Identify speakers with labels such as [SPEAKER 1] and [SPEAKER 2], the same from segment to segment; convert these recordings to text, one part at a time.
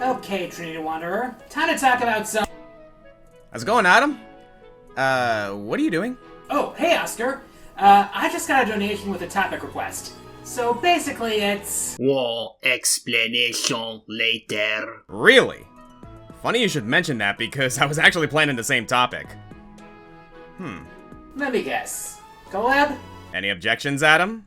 [SPEAKER 1] Okay, Trinity Wanderer. Time to talk about some...
[SPEAKER 2] How's it going, Adam? What are you doing?
[SPEAKER 1] Oh, hey, Oscar. I just got a donation with a topic request. So basically it's...
[SPEAKER 3] Well, explanation later.
[SPEAKER 2] Really? Funny you should mention that because I was actually planning the same topic.
[SPEAKER 1] Let me guess. Collab?
[SPEAKER 2] Any objections, Adam?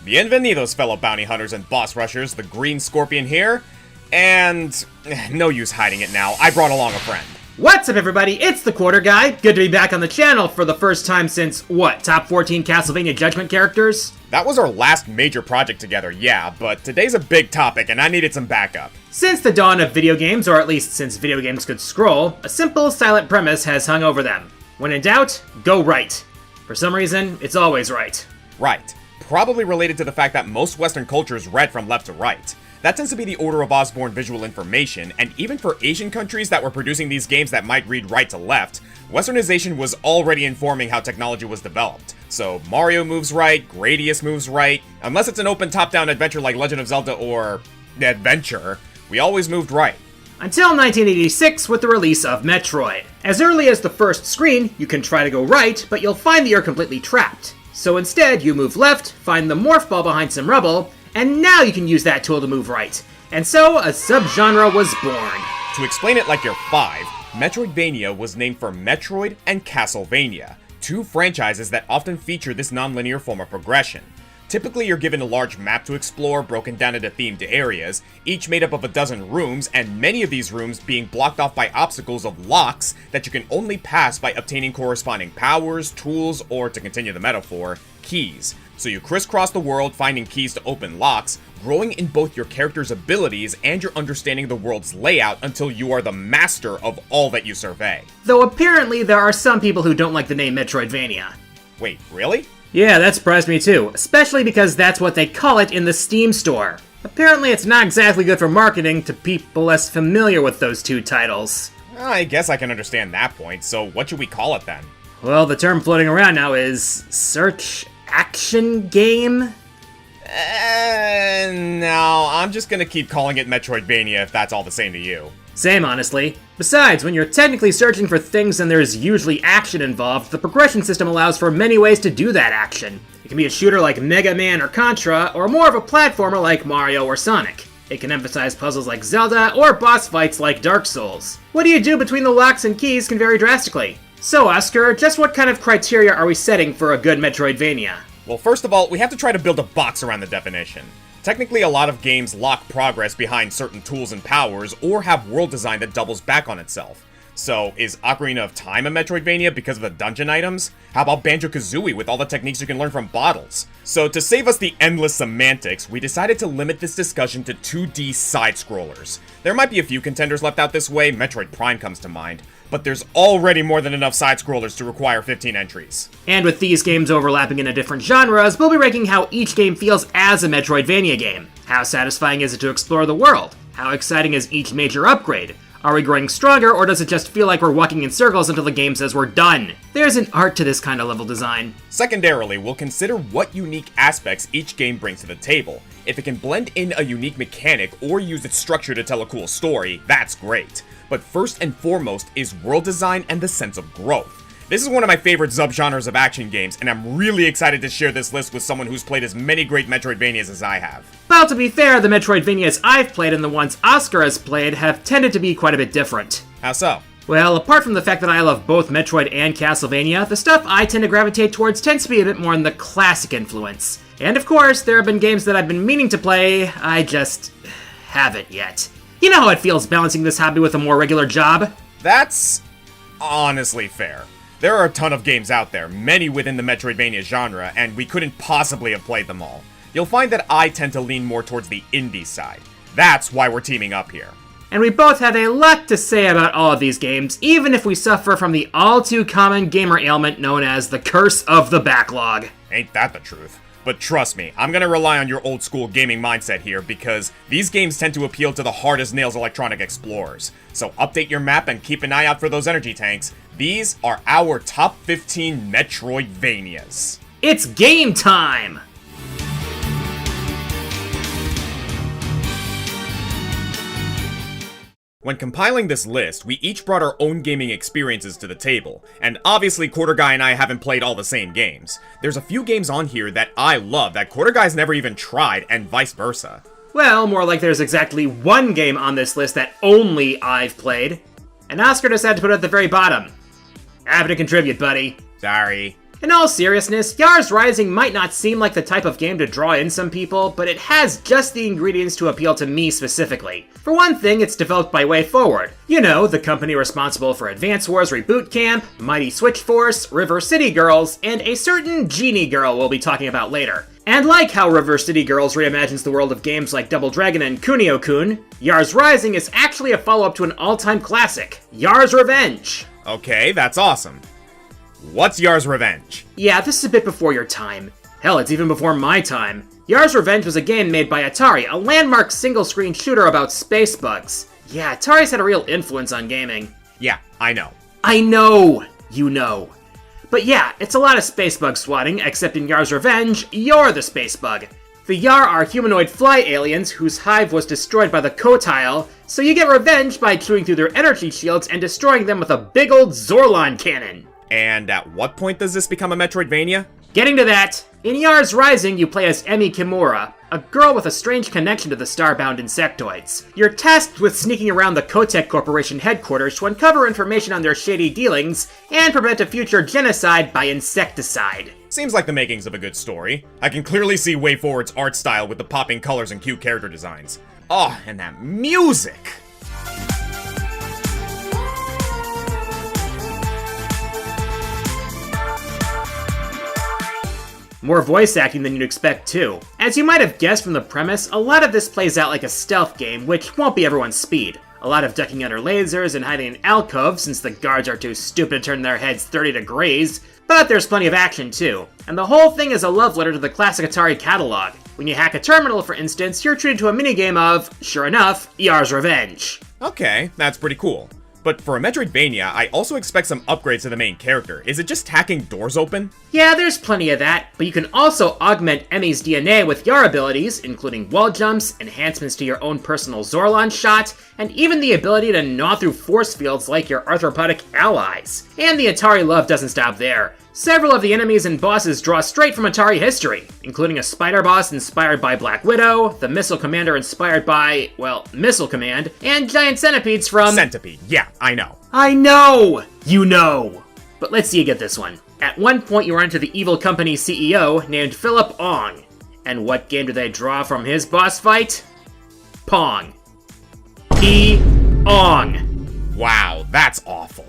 [SPEAKER 2] Bienvenidos, fellow bounty hunters and boss rushers, the Green Scorpion here, and no use hiding it now, I brought along a friend.
[SPEAKER 3] What's up, everybody? It's the Quarter Guy. Good to be back on the channel for the first time since, what, top 14 Castlevania Judgment characters?
[SPEAKER 2] That was our last major project together, yeah, but today's a big topic and I needed some backup.
[SPEAKER 3] Since the dawn of video games, or at least since video games could scroll, a simple, silent premise has hung over them. When in doubt, go right. For some reason, it's always right.
[SPEAKER 2] Right. Probably related to the fact that most Western cultures read from left to right. That tends to be the order of Osborne visual information, and even for Asian countries that were producing these games that might read right to left, Westernization was already informing how technology was developed. So Mario moves right, Gradius moves right, unless it's an open top-down adventure like Legend of Zelda or... Adventure, we always moved right.
[SPEAKER 3] Until 1986 with the release of Metroid. As early as the first screen, you can try to go right, but you'll find that you're completely trapped. So instead, you move left, find the morph ball behind some rubble, and now you can use that tool to move right. And so, a subgenre was born.
[SPEAKER 2] To explain it like you're 5, Metroidvania was named for Metroid and Castlevania, two franchises that often feature this non-linear form of progression. Typically, you're given a large map to explore, broken down into themed areas, each made up of a dozen rooms, and many of these rooms being blocked off by obstacles of locks that you can only pass by obtaining corresponding powers, tools, or, to continue the metaphor, keys. So you crisscross the world finding keys to open locks, growing in both your character's abilities and your understanding of the world's layout until you are the master of all that you survey.
[SPEAKER 3] Though apparently there are some people who don't like the name Metroidvania.
[SPEAKER 2] Wait, really?
[SPEAKER 3] Yeah, that surprised me too, especially because that's what they call it in the Steam store. Apparently it's not exactly good for marketing to people less familiar with those two titles.
[SPEAKER 2] I guess I can understand that point, so what should we call it then?
[SPEAKER 3] Well, the term floating around now is search action game?
[SPEAKER 2] No, I'm just gonna keep calling it Metroidvania if that's all the same to you.
[SPEAKER 3] Same, honestly. Besides, when you're technically searching for things and there's usually action involved, the progression system allows for many ways to do that action. It can be a shooter like Mega Man or Contra, or more of a platformer like Mario or Sonic. It can emphasize puzzles like Zelda, or boss fights like Dark Souls. What do you do between the locks and keys can vary drastically. So, Oscar, just what kind of criteria are we setting for a good Metroidvania?
[SPEAKER 2] Well, first of all, we have to try to build a box around the definition. Technically, a lot of games lock progress behind certain tools and powers, or have world design that doubles back on itself. So, is Ocarina of Time a Metroidvania because of the dungeon items? How about Banjo-Kazooie with all the techniques you can learn from bottles? So, to save us the endless semantics, we decided to limit this discussion to 2D side-scrollers. There might be a few contenders left out this way, Metroid Prime comes to mind, but there's already more than enough side-scrollers to require 15 entries.
[SPEAKER 3] And with these games overlapping into different genres, we'll be ranking how each game feels as a Metroidvania game. How satisfying is it to explore the world? How exciting is each major upgrade? Are we growing stronger, or does it just feel like we're walking in circles until the game says we're done? There's an art to this kind of level design.
[SPEAKER 2] Secondarily, we'll consider what unique aspects each game brings to the table. If it can blend in a unique mechanic or use its structure to tell a cool story, that's great. But first and foremost is world design and the sense of growth. This is one of my favorite subgenres of action games, and I'm really excited to share this list with someone who's played as many great Metroidvanias as I have.
[SPEAKER 3] Well, to be fair, the Metroidvanias I've played and the ones Oscar has played have tended to be quite a bit different.
[SPEAKER 2] How so?
[SPEAKER 3] Well, apart from the fact that I love both Metroid and Castlevania, the stuff I tend to gravitate towards tends to be a bit more in the classic influence. And of course, there have been games that I've been meaning to play, I just haven't yet. You know how it feels balancing this hobby with a more regular job?
[SPEAKER 2] That's honestly fair. There are a ton of games out there, many within the Metroidvania genre, and we couldn't possibly have played them all. You'll find that I tend to lean more towards the indie side. That's why we're teaming up here.
[SPEAKER 3] And we both have a lot to say about all of these games, even if we suffer from the all-too-common gamer ailment known as the curse of the backlog.
[SPEAKER 2] Ain't that the truth? But trust me, I'm gonna rely on your old-school gaming mindset here because these games tend to appeal to the hard-as-nails electronic explorers. So update your map and keep an eye out for those energy tanks. These are our top 15 Metroidvanias.
[SPEAKER 3] It's game time!
[SPEAKER 2] When compiling this list, we each brought our own gaming experiences to the table, and obviously Quarter Guy and I haven't played all the same games. There's a few games on here that I love that Quarter Guy's never even tried, and vice versa.
[SPEAKER 3] Well, more like there's exactly one game on this list that only I've played, and Oscar decided to put it at the very bottom. Happy to contribute, buddy.
[SPEAKER 2] Sorry.
[SPEAKER 3] In all seriousness, Yars Rising might not seem like the type of game to draw in some people, but it has just the ingredients to appeal to me specifically. For one thing, it's developed by WayForward. You know, the company responsible for Advance Wars Reboot Camp, Mighty Switch Force, River City Girls, and a certain Genie Girl we'll be talking about later. And like how River City Girls reimagines the world of games like Double Dragon and Kunio-kun, Yars Rising is actually a follow-up to an all-time classic, Yars Revenge.
[SPEAKER 2] Okay, that's awesome. What's Yars Revenge?
[SPEAKER 3] Yeah, this is a bit before your time. Hell, it's even before my time. Yars Revenge was a game made by Atari, a landmark single-screen shooter about space bugs. Yeah, Atari's had a real influence on gaming.
[SPEAKER 2] Yeah, I know.
[SPEAKER 3] I know! You know. But yeah, it's a lot of space bug swatting, except in Yars Revenge, you're the space bug. The Yar are humanoid fly aliens whose hive was destroyed by the Kotile, so you get revenge by chewing through their energy shields and destroying them with a big old Zorlon cannon.
[SPEAKER 2] And at what point does this become a Metroidvania?
[SPEAKER 3] Getting to that, in Yars Rising you play as Emi Kimura, a girl with a strange connection to the starbound insectoids. You're tasked with sneaking around the Kotek Corporation headquarters to uncover information on their shady dealings and prevent a future genocide by insecticide.
[SPEAKER 2] Seems like the makings of a good story. I can clearly see WayForward's art style with the popping colors and cute character designs. Oh, and that music!
[SPEAKER 3] More voice acting than you'd expect too. As you might have guessed from the premise, a lot of this plays out like a stealth game, which won't be everyone's speed. A lot of ducking under lasers and hiding in alcoves since the guards are too stupid to turn their heads 30 degrees, but there's plenty of action too. And the whole thing is a love letter to the classic Atari catalog. When you hack a terminal, for instance, you're treated to a minigame of, sure enough, Yars Revenge.
[SPEAKER 2] Okay, that's pretty cool. But for a Metroidvania, I also expect some upgrades to the main character. Is it just hacking doors open?
[SPEAKER 3] Yeah, there's plenty of that, but you can also augment Emi's DNA with Yar abilities, including wall jumps, enhancements to your own personal Zorlon shot, and even the ability to gnaw through force fields like your arthropodic allies. And the Atari love doesn't stop there. Several of the enemies and bosses draw straight from Atari history, including a spider boss inspired by Black Widow, the Missile Commander inspired by, well, Missile Command, and giant centipedes from...
[SPEAKER 2] Centipede, yeah, I know.
[SPEAKER 3] I know! You know! But let's see you get this one. At one point you run into the evil company CEO named Philip Ong. And what game do they draw from his boss fight? Pong. P-Ong.
[SPEAKER 2] Wow, that's awful.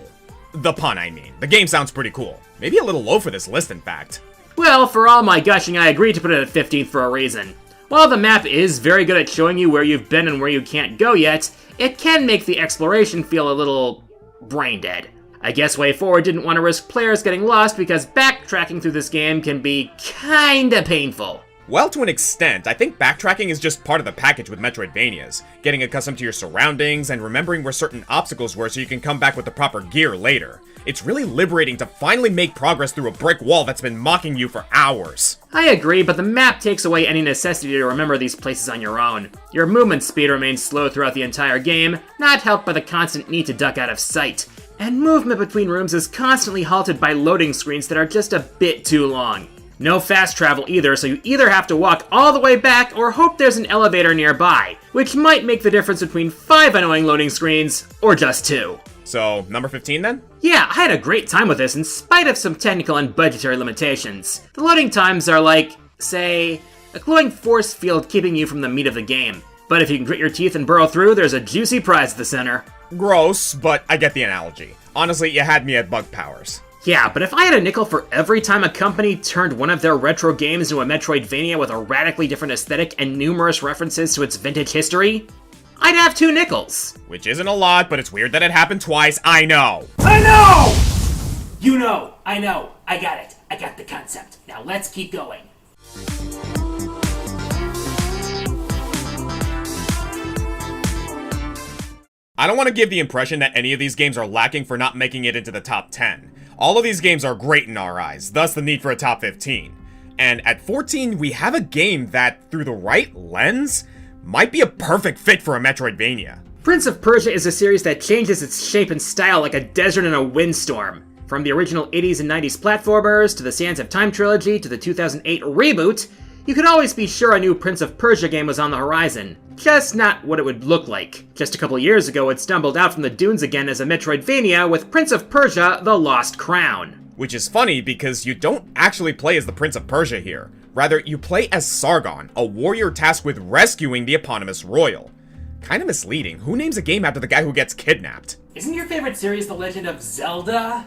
[SPEAKER 2] The pun, I mean. The game sounds pretty cool. Maybe a little low for this list, in fact.
[SPEAKER 3] Well, for all my gushing, I agreed to put it at 15th for a reason. While the map is very good at showing you where you've been and where you can't go yet, it can make the exploration feel a little... brain dead. I guess WayForward didn't want to risk players getting lost because backtracking through this game can be kinda painful.
[SPEAKER 2] Well, to an extent, I think backtracking is just part of the package with Metroidvanias. Getting accustomed to your surroundings and remembering where certain obstacles were so you can come back with the proper gear later. It's really liberating to finally make progress through a brick wall that's been mocking you for hours.
[SPEAKER 3] I agree, but the map takes away any necessity to remember these places on your own. Your movement speed remains slow throughout the entire game, not helped by the constant need to duck out of sight. And movement between rooms is constantly halted by loading screens that are just a bit too long. No fast travel either, so you either have to walk all the way back or hope there's an elevator nearby, which might make the difference between 5 annoying loading screens or just 2.
[SPEAKER 2] So, number 15 then?
[SPEAKER 3] Yeah, I had a great time with this in spite of some technical and budgetary limitations. The loading times are like, say, a glowing force field keeping you from the meat of the game. But if you can grit your teeth and burrow through, there's a juicy prize at the center.
[SPEAKER 2] Gross, but I get the analogy. Honestly, you had me at bug powers.
[SPEAKER 3] Yeah, but if I had a nickel for every time a company turned one of their retro games into a Metroidvania with a radically different aesthetic and numerous references to its vintage history, I'd have 2 nickels.
[SPEAKER 2] Which isn't a lot, but it's weird that it happened twice, I know.
[SPEAKER 1] I know! You know, I know, I got it. I got the concept. Now let's keep going.
[SPEAKER 2] I don't want to give the impression that any of these games are lacking for not making it into the top 10. All of these games are great in our eyes, thus the need for a top 15. And at 14, we have a game that, through the right lens, might be a perfect fit for a Metroidvania.
[SPEAKER 3] Prince of Persia is a series that changes its shape and style like a desert in a windstorm. From the original 80s and 90s platformers, to the Sands of Time trilogy, to the 2008 reboot, you could always be sure a new Prince of Persia game was on the horizon. Just not what it would look like. Just a couple years ago, it stumbled out from the dunes again as a Metroidvania with Prince of Persia: The Lost Crown.
[SPEAKER 2] Which is funny because you don't actually play as the Prince of Persia here. Rather, you play as Sargon, a warrior tasked with rescuing the eponymous royal. Kinda misleading. Who names a game after the guy who gets kidnapped?
[SPEAKER 1] Isn't your favorite series The Legend of Zelda?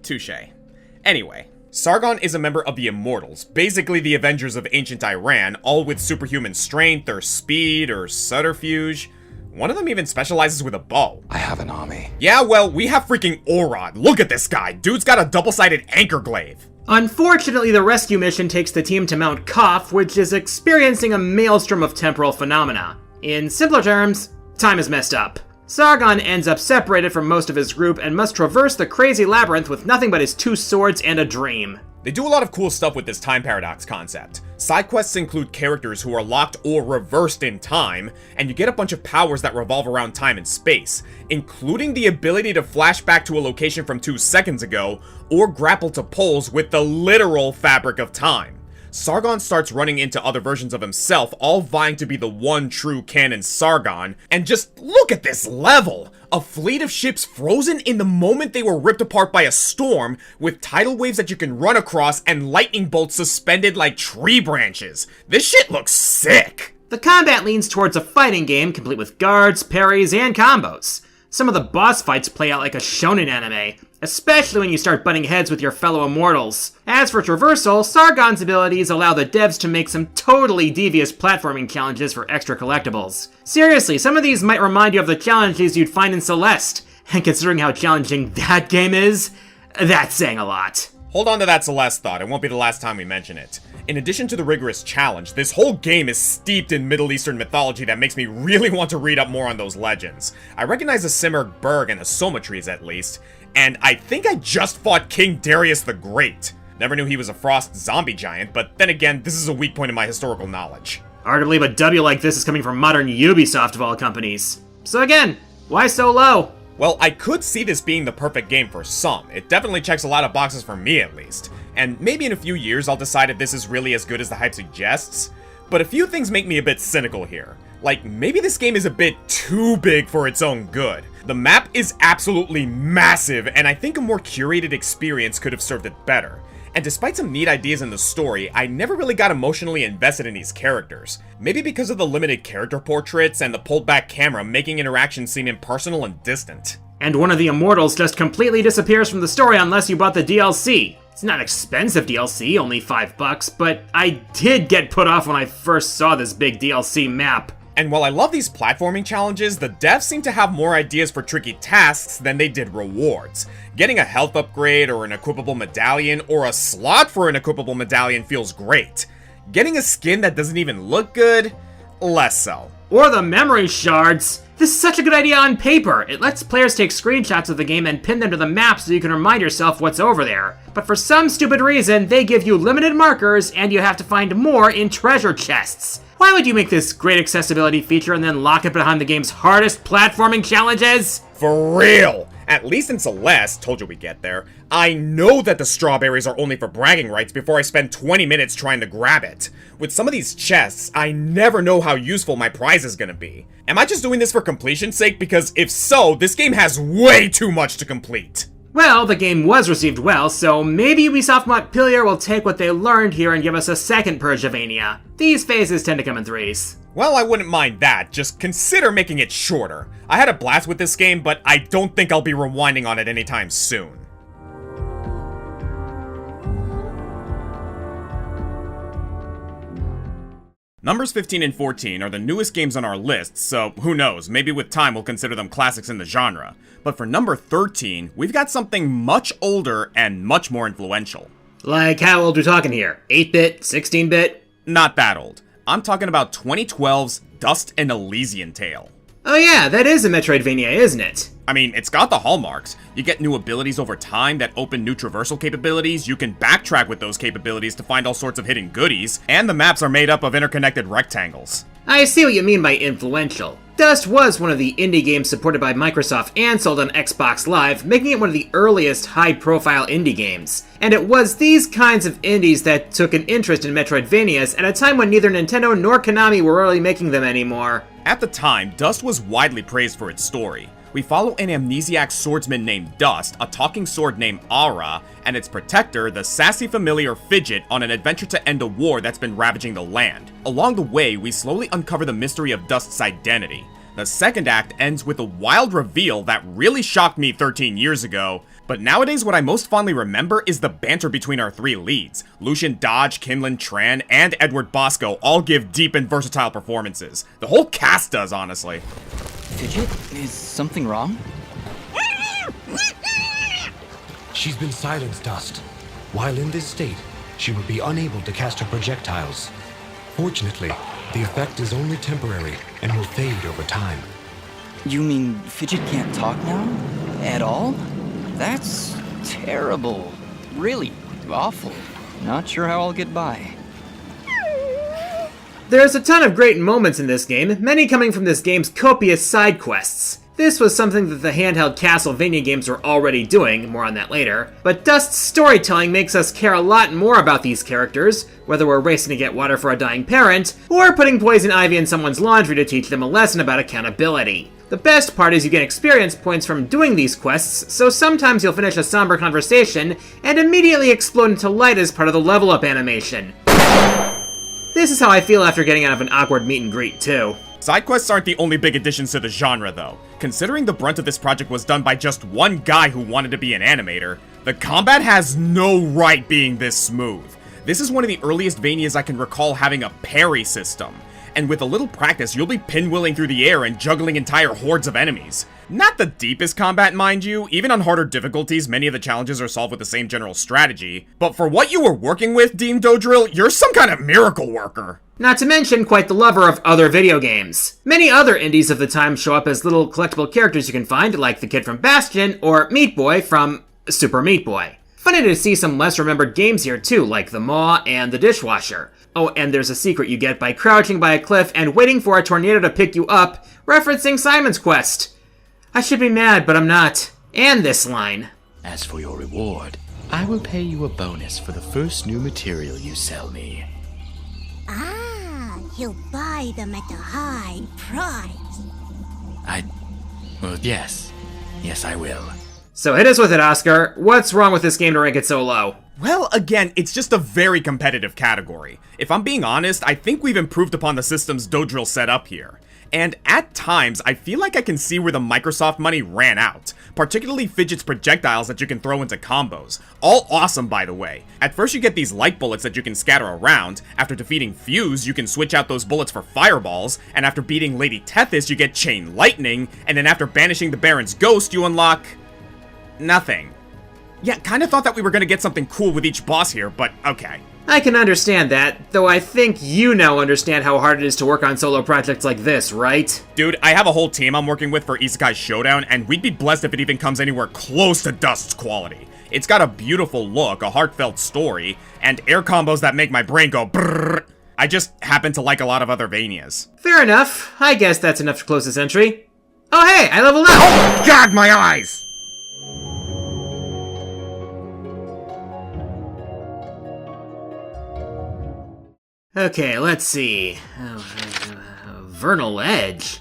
[SPEAKER 2] Touche. Anyway, Sargon is a member of the Immortals, basically the Avengers of ancient Iran, all with superhuman strength or speed or subterfuge. One of them even specializes with a bow.
[SPEAKER 4] I have an army.
[SPEAKER 2] Yeah, well, we have freaking Orod. Look at this guy. Dude's got a double-sided anchor glaive.
[SPEAKER 3] Unfortunately, the rescue mission takes the team to Mount Koth, which is experiencing a maelstrom of temporal phenomena. In simpler terms, time is messed up. Sargon ends up separated from most of his group and must traverse the crazy labyrinth with nothing but his 2 swords and a dream.
[SPEAKER 2] They do a lot of cool stuff with this time paradox concept. Side quests include characters who are locked or reversed in time, and you get a bunch of powers that revolve around time and space, including the ability to flash back to a location from 2 seconds ago, or grapple to poles with the literal fabric of time. Sargon starts running into other versions of himself, all vying to be the one true canon Sargon, and just look at this level! A fleet of ships frozen in the moment they were ripped apart by a storm, with tidal waves that you can run across and lightning bolts suspended like tree branches. This shit looks sick!
[SPEAKER 3] The combat leans towards a fighting game complete with guards, parries, and combos. Some of the boss fights play out like a shonen anime, especially when you start butting heads with your fellow immortals. As for traversal, Sargon's abilities allow the devs to make some totally devious platforming challenges for extra collectibles. Seriously, some of these might remind you of the challenges you'd find in Celeste, and considering how challenging that game is, that's saying a lot.
[SPEAKER 2] Hold on to that Celeste thought, it won't be the last time we mention it. In addition to the rigorous challenge, this whole game is steeped in Middle Eastern mythology that makes me really want to read up more on those legends. I recognize the Simurgh Berg and the Soma trees at least, and I think I just fought King Darius the Great. Never knew he was a frost zombie giant, but then again, this is a weak point in my historical knowledge.
[SPEAKER 3] Hard to believe a W like this is coming from modern Ubisoft of all companies. So again, why so low?
[SPEAKER 2] Well, I could see this being the perfect game for some. It definitely checks a lot of boxes for me at least. And maybe in a few years I'll decide if this is really as good as the hype suggests. But a few things make me a bit cynical here. Like, maybe this game is a bit too big for its own good. The map is absolutely massive, and I think a more curated experience could have served it better. And despite some neat ideas in the story, I never really got emotionally invested in these characters. Maybe because of the limited character portraits and the pulled back camera making interactions seem impersonal and distant.
[SPEAKER 3] And one of the immortals just completely disappears from the story unless you bought the DLC. It's not expensive DLC, only $5, but I did get put off when I first saw this big DLC map.
[SPEAKER 2] And while I love these platforming challenges, the devs seem to have more ideas for tricky tasks than they did rewards. Getting a health upgrade or an equipable medallion or a slot for an equipable medallion feels great. Getting a skin that doesn't even look good? Less so.
[SPEAKER 3] Or the memory shards. This is such a good idea on paper. It lets players take screenshots of the game and pin them to the map so you can remind yourself what's over there. But for some stupid reason, they give you limited markers and you have to find more in treasure chests. Why would you make this great accessibility feature and then lock it behind the game's hardest platforming challenges?
[SPEAKER 2] For real! At least in Celeste, told you we'd get there, I know that the strawberries are only for bragging rights before I spend 20 minutes trying to grab it. With some of these chests, I never know how useful my prize is gonna be. Am I just doing this for completion's sake? Because if so, this game has way too much to complete.
[SPEAKER 3] Well, the game was received well, so maybe Ubisoft Montpellier will take what they learned here and give us a second Purgevania. These phases tend to come in threes.
[SPEAKER 2] Well, I wouldn't mind that, just consider making it shorter. I had a blast with this game, but I don't think I'll be rewinding on it anytime soon. Numbers 15 and 14 are the newest games on our list, so who knows, maybe with time we'll consider them classics in the genre. But for number 13, we've got something much older and much more influential.
[SPEAKER 3] Like how old are we talking here? 8-bit? 16-bit?
[SPEAKER 2] Not that old. I'm talking about 2012's Dust and Elysian Tale.
[SPEAKER 3] Oh yeah, that is a Metroidvania, isn't it?
[SPEAKER 2] I mean, it's got the hallmarks. You get new abilities over time that open new traversal capabilities, you can backtrack with those capabilities to find all sorts of hidden goodies, and the maps are made up of interconnected rectangles.
[SPEAKER 3] I see what you mean by influential. Dust was one of the indie games supported by Microsoft and sold on Xbox Live, making it one of the earliest high-profile indie games. And it was these kinds of indies that took an interest in Metroidvanias at a time when neither Nintendo nor Konami were really making them anymore.
[SPEAKER 2] At the time, Dust was widely praised for its story. We follow an amnesiac swordsman named Dust, a talking sword named Ara, and its protector, the sassy familiar Fidget, on an adventure to end a war that's been ravaging the land. Along the way, we slowly uncover the mystery of Dust's identity. The second act ends with a wild reveal that really shocked me 13 years ago, but nowadays what I most fondly remember is the banter between our three leads. Lucian Dodge, Kinlan Tran, and Edward Bosco all give deep and versatile performances. The whole cast does, honestly.
[SPEAKER 4] Fidget, is something wrong?
[SPEAKER 5] She's been silenced, Dust. While in this state, she would be unable to cast her projectiles. Fortunately, the effect is only temporary and will fade over time.
[SPEAKER 4] You mean Fidget can't talk now? At all? That's terrible. Really awful. Not sure how I'll get by.
[SPEAKER 3] There's a ton of great moments in this game, many coming from this game's copious side quests. This was something that the handheld Castlevania games were already doing, more on that later, but Dust's storytelling makes us care a lot more about these characters, whether we're racing to get water for a dying parent, or putting poison ivy in someone's laundry to teach them a lesson about accountability. The best part is you get experience points from doing these quests, so sometimes you'll finish a somber conversation and immediately explode into light as part of the level up animation. This is how I feel after getting out of an awkward meet and greet, too.
[SPEAKER 2] Side quests aren't the only big additions to the genre, though. Considering the brunt of this project was done by just one guy who wanted to be an animator, the combat has no right being this smooth. This is one of the earliest Vanias I can recall having a parry system, and with a little practice, you'll be pinwheeling through the air and juggling entire hordes of enemies. Not the deepest combat, mind you. Even on harder difficulties, many of the challenges are solved with the same general strategy. But for what you were working with, Dean Dodrill, you're some kind of miracle worker.
[SPEAKER 3] Not to mention quite the lover of other video games. Many other indies of the time show up as little collectible characters you can find, like the kid from Bastion or Meat Boy from Super Meat Boy. Funny to see some less remembered games here too, like The Maw and The Dishwasher. Oh, and there's a secret you get by crouching by a cliff and waiting for a tornado to pick you up, referencing Simon's Quest. I should be mad, but I'm not. And this line.
[SPEAKER 6] As for your reward, I will pay you a bonus for the first new material you sell me.
[SPEAKER 7] Ah, he'll buy them at a high price.
[SPEAKER 6] Well, yes. Yes, I will.
[SPEAKER 3] So hit us with it, Oscar. What's wrong with this game to rank it so low?
[SPEAKER 2] Well, again, it's just a very competitive category. If I'm being honest, I think we've improved upon the systems Dodrill set up here. And at times, I feel like I can see where the Microsoft money ran out, particularly Fidget's projectiles that you can throw into combos. All awesome, by the way. At first you get these light bullets that you can scatter around, after defeating Fuse you can switch out those bullets for fireballs, and after beating Lady Tethys you get Chain Lightning, and then after banishing the Baron's Ghost you unlock... nothing. Yeah, kinda thought that we were gonna get something cool with each boss here, but okay.
[SPEAKER 3] I can understand that, though I think you now understand how hard it is to work on solo projects like this, right?
[SPEAKER 2] Dude, I have a whole team I'm working with for Isekai Showdown, and we'd be blessed if it even comes anywhere close to Dust's quality. It's got a beautiful look, a heartfelt story, and air combos that make my brain go brrrr. I just happen to like a lot of other Vanias.
[SPEAKER 3] Fair enough. I guess that's enough to close this entry. Oh hey, I leveled up!
[SPEAKER 2] Oh god, my eyes!
[SPEAKER 3] Okay, let's see. Vernal Edge.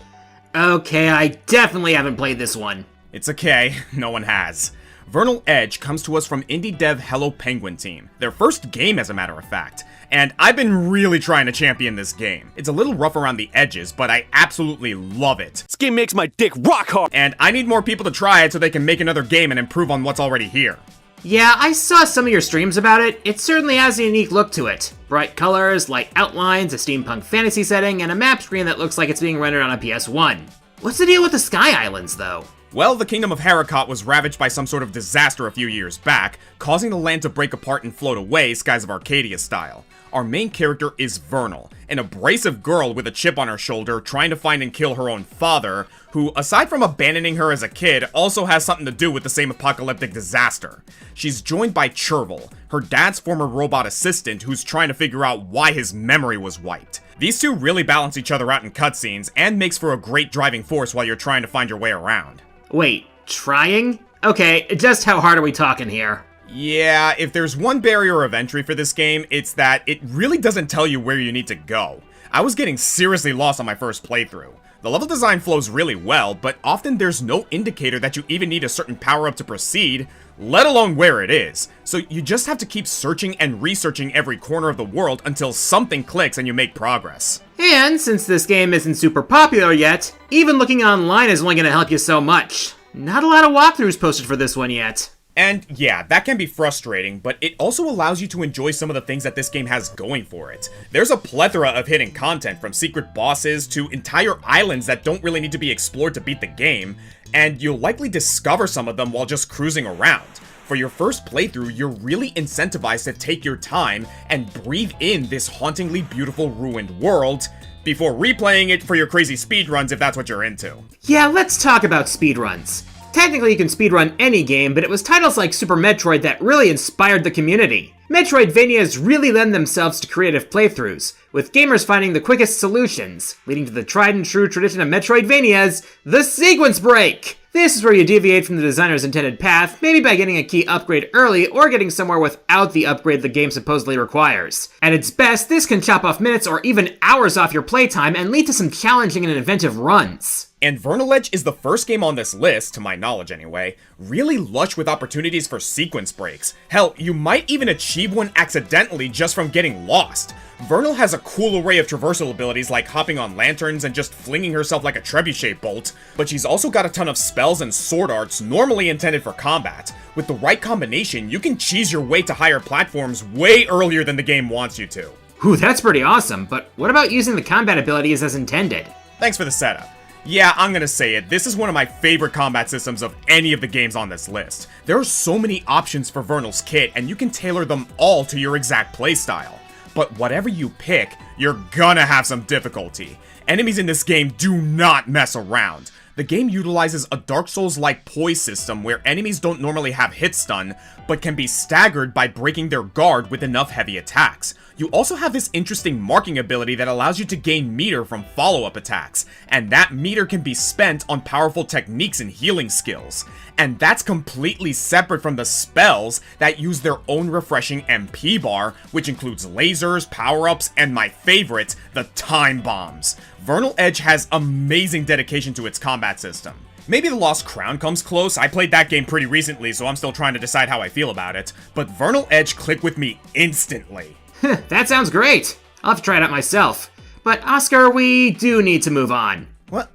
[SPEAKER 3] Okay, I definitely haven't played this one.
[SPEAKER 2] It's okay, no one has. Vernal Edge comes to us from indie dev Hello Penguin Team, their first game as a matter of fact, and I've been really trying to champion this game. It's a little rough around the edges, but I absolutely love it.
[SPEAKER 8] This game makes my dick rock hard!
[SPEAKER 2] And I need more people to try it so they can make another game and improve on what's already here.
[SPEAKER 3] Yeah, I saw some of your streams about it. It certainly has a unique look to it. Bright colors, light outlines, a steampunk fantasy setting, and a map screen that looks like it's being rendered on a PS1. What's the deal with the Sky Islands, though?
[SPEAKER 2] Well, the kingdom of Haricot was ravaged by some sort of disaster a few years back, causing the land to break apart and float away, Skies of Arcadia style. Our main character is Vernal, an abrasive girl with a chip on her shoulder trying to find and kill her own father, who, aside from abandoning her as a kid, also has something to do with the same apocalyptic disaster. She's joined by Chervil, her dad's former robot assistant who's trying to figure out why his memory was wiped. These two really balance each other out in cutscenes, and makes for a great driving force while you're trying to find your way around.
[SPEAKER 3] Wait, trying? Okay, just how hard are we talking here?
[SPEAKER 2] Yeah, if there's one barrier of entry for this game, it's that it really doesn't tell you where you need to go. I was getting seriously lost on my first playthrough. The level design flows really well, but often there's no indicator that you even need a certain power-up to proceed, let alone where it is. So you just have to keep searching and researching every corner of the world until something clicks and you make progress.
[SPEAKER 3] And since this game isn't super popular yet, even looking online is only going to help you so much. Not a lot of walkthroughs posted for this one yet.
[SPEAKER 2] And yeah, that can be frustrating, but it also allows you to enjoy some of the things that this game has going for it. There's a plethora of hidden content, from secret bosses to entire islands that don't really need to be explored to beat the game, and you'll likely discover some of them while just cruising around. For your first playthrough, you're really incentivized to take your time and breathe in this hauntingly beautiful ruined world, before replaying it for your crazy speedruns if that's what you're into.
[SPEAKER 3] Yeah, let's talk about speedruns. Technically, you can speedrun any game, but it was titles like Super Metroid that really inspired the community. Metroidvanias really lend themselves to creative playthroughs, with gamers finding the quickest solutions, leading to the tried and true tradition of Metroidvanias, the sequence break! This is where you deviate from the designer's intended path, maybe by getting a key upgrade early or getting somewhere without the upgrade the game supposedly requires. At its best, this can chop off minutes or even hours off your playtime and lead to some challenging and inventive runs.
[SPEAKER 2] And Vernal Edge is the first game on this list, to my knowledge anyway, really lush with opportunities for sequence breaks. Hell, you might even achieve one accidentally just from getting lost. Vernal has a cool array of traversal abilities like hopping on lanterns and just flinging herself like a trebuchet bolt, but she's also got a ton of spells and sword arts normally intended for combat. With the right combination, you can cheese your way to higher platforms way earlier than the game wants you to.
[SPEAKER 3] Ooh, that's pretty awesome, but what about using the combat abilities as intended?
[SPEAKER 2] Thanks for the setup. Yeah, I'm gonna say it, this is one of my favorite combat systems of any of the games on this list. There are so many options for Vernal's kit, and you can tailor them all to your exact playstyle. But whatever you pick, you're gonna have some difficulty. Enemies in this game do not mess around. The game utilizes a Dark Souls-like poise system where enemies don't normally have hit stun, but can be staggered by breaking their guard with enough heavy attacks. You also have this interesting marking ability that allows you to gain meter from follow-up attacks, and that meter can be spent on powerful techniques and healing skills. And that's completely separate from the spells that use their own refreshing MP bar, which includes lasers, power-ups, and my favorite, the time bombs. Vernal Edge has amazing dedication to its combat system. Maybe the Lost Crown comes close. I played that game pretty recently, so I'm still trying to decide how I feel about it. But Vernal Edge clicked with me instantly.
[SPEAKER 3] That sounds great. I'll have to try it out myself. But Oscar, we do need to move on.
[SPEAKER 2] What?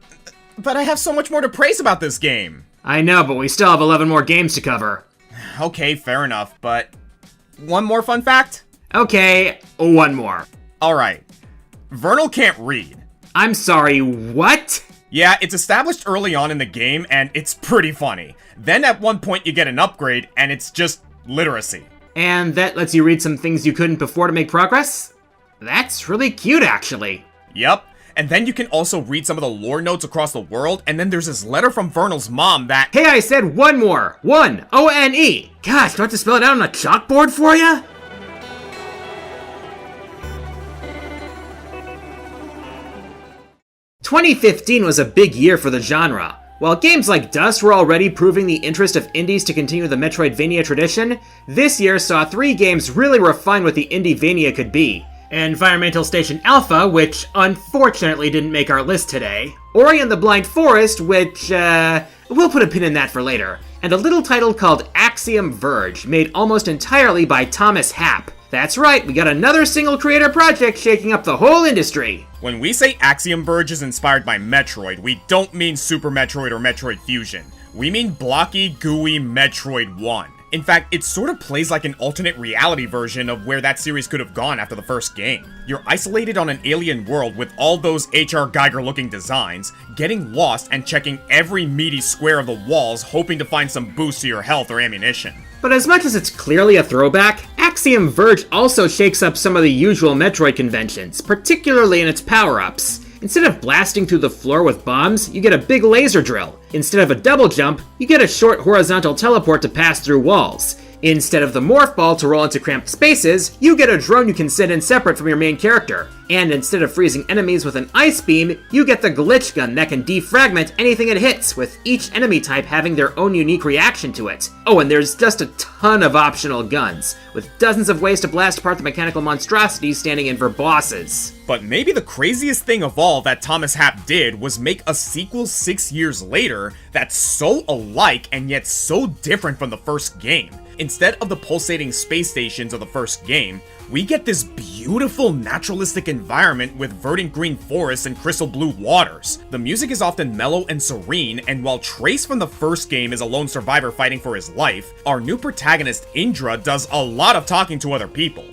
[SPEAKER 2] But I have so much more to praise about this game.
[SPEAKER 3] I know, but we still have 11 more games to cover.
[SPEAKER 2] Okay, fair enough, but one more fun fact?
[SPEAKER 3] Okay, one more.
[SPEAKER 2] Alright. Vernal can't read.
[SPEAKER 3] I'm sorry, what?
[SPEAKER 2] Yeah, it's established early on in the game, and it's pretty funny. Then at one point you get an upgrade, and it's just literacy.
[SPEAKER 3] And that lets you read some things you couldn't before to make progress? That's really cute, actually.
[SPEAKER 2] Yep. And then you can also read some of the lore notes across the world, and then there's this letter from Vernal's mom that—
[SPEAKER 3] Hey, I said one more! One! O-N-E! Gosh, do I have to spell it out on a chalkboard for ya? "2015 was a big year for the genre. While games like Dust were already proving the interest of indies to continue the Metroidvania tradition, this year saw 3 games really refine what the Indievania could be. Environmental Station Alpha, which unfortunately didn't make our list today, Ori and the Blind Forest, which, we'll put a pin in that for later, and a little title called Axiom Verge, made almost entirely by Thomas Happ. That's right, we got another single creator project shaking up the whole industry.
[SPEAKER 2] When we say Axiom Verge is inspired by Metroid, we don't mean Super Metroid or Metroid Fusion. We mean blocky, gooey Metroid 1. In fact, it sort of plays like an alternate reality version of where that series could have gone after the first game. You're isolated on an alien world with all those H.R. Geiger-looking designs, getting lost and checking every meaty square of the walls hoping to find some boost to your health or ammunition.
[SPEAKER 3] But as much as it's clearly a throwback, Axiom Verge also shakes up some of the usual Metroid conventions, particularly in its power-ups. Instead of blasting through the floor with bombs, you get a big laser drill. Instead of a double jump, you get a short horizontal teleport to pass through walls. Instead of the morph ball to roll into cramped spaces, you get a drone you can send in separate from your main character. And instead of freezing enemies with an ice beam, you get the glitch gun that can defragment anything it hits, with each enemy type having their own unique reaction to it. Oh, and there's just a ton of optional guns, with dozens of ways to blast apart the mechanical monstrosities standing in for bosses.
[SPEAKER 2] But maybe the craziest thing of all that Thomas Happ did was make a sequel 6 years later that's so alike and yet so different from the first game. Instead of the pulsating space stations of the first game, we get this beautiful naturalistic environment with verdant green forests and crystal blue waters. The music is often mellow and serene, and while Trace from the first game is a lone survivor fighting for his life, our new protagonist Indra does a lot of talking to other people.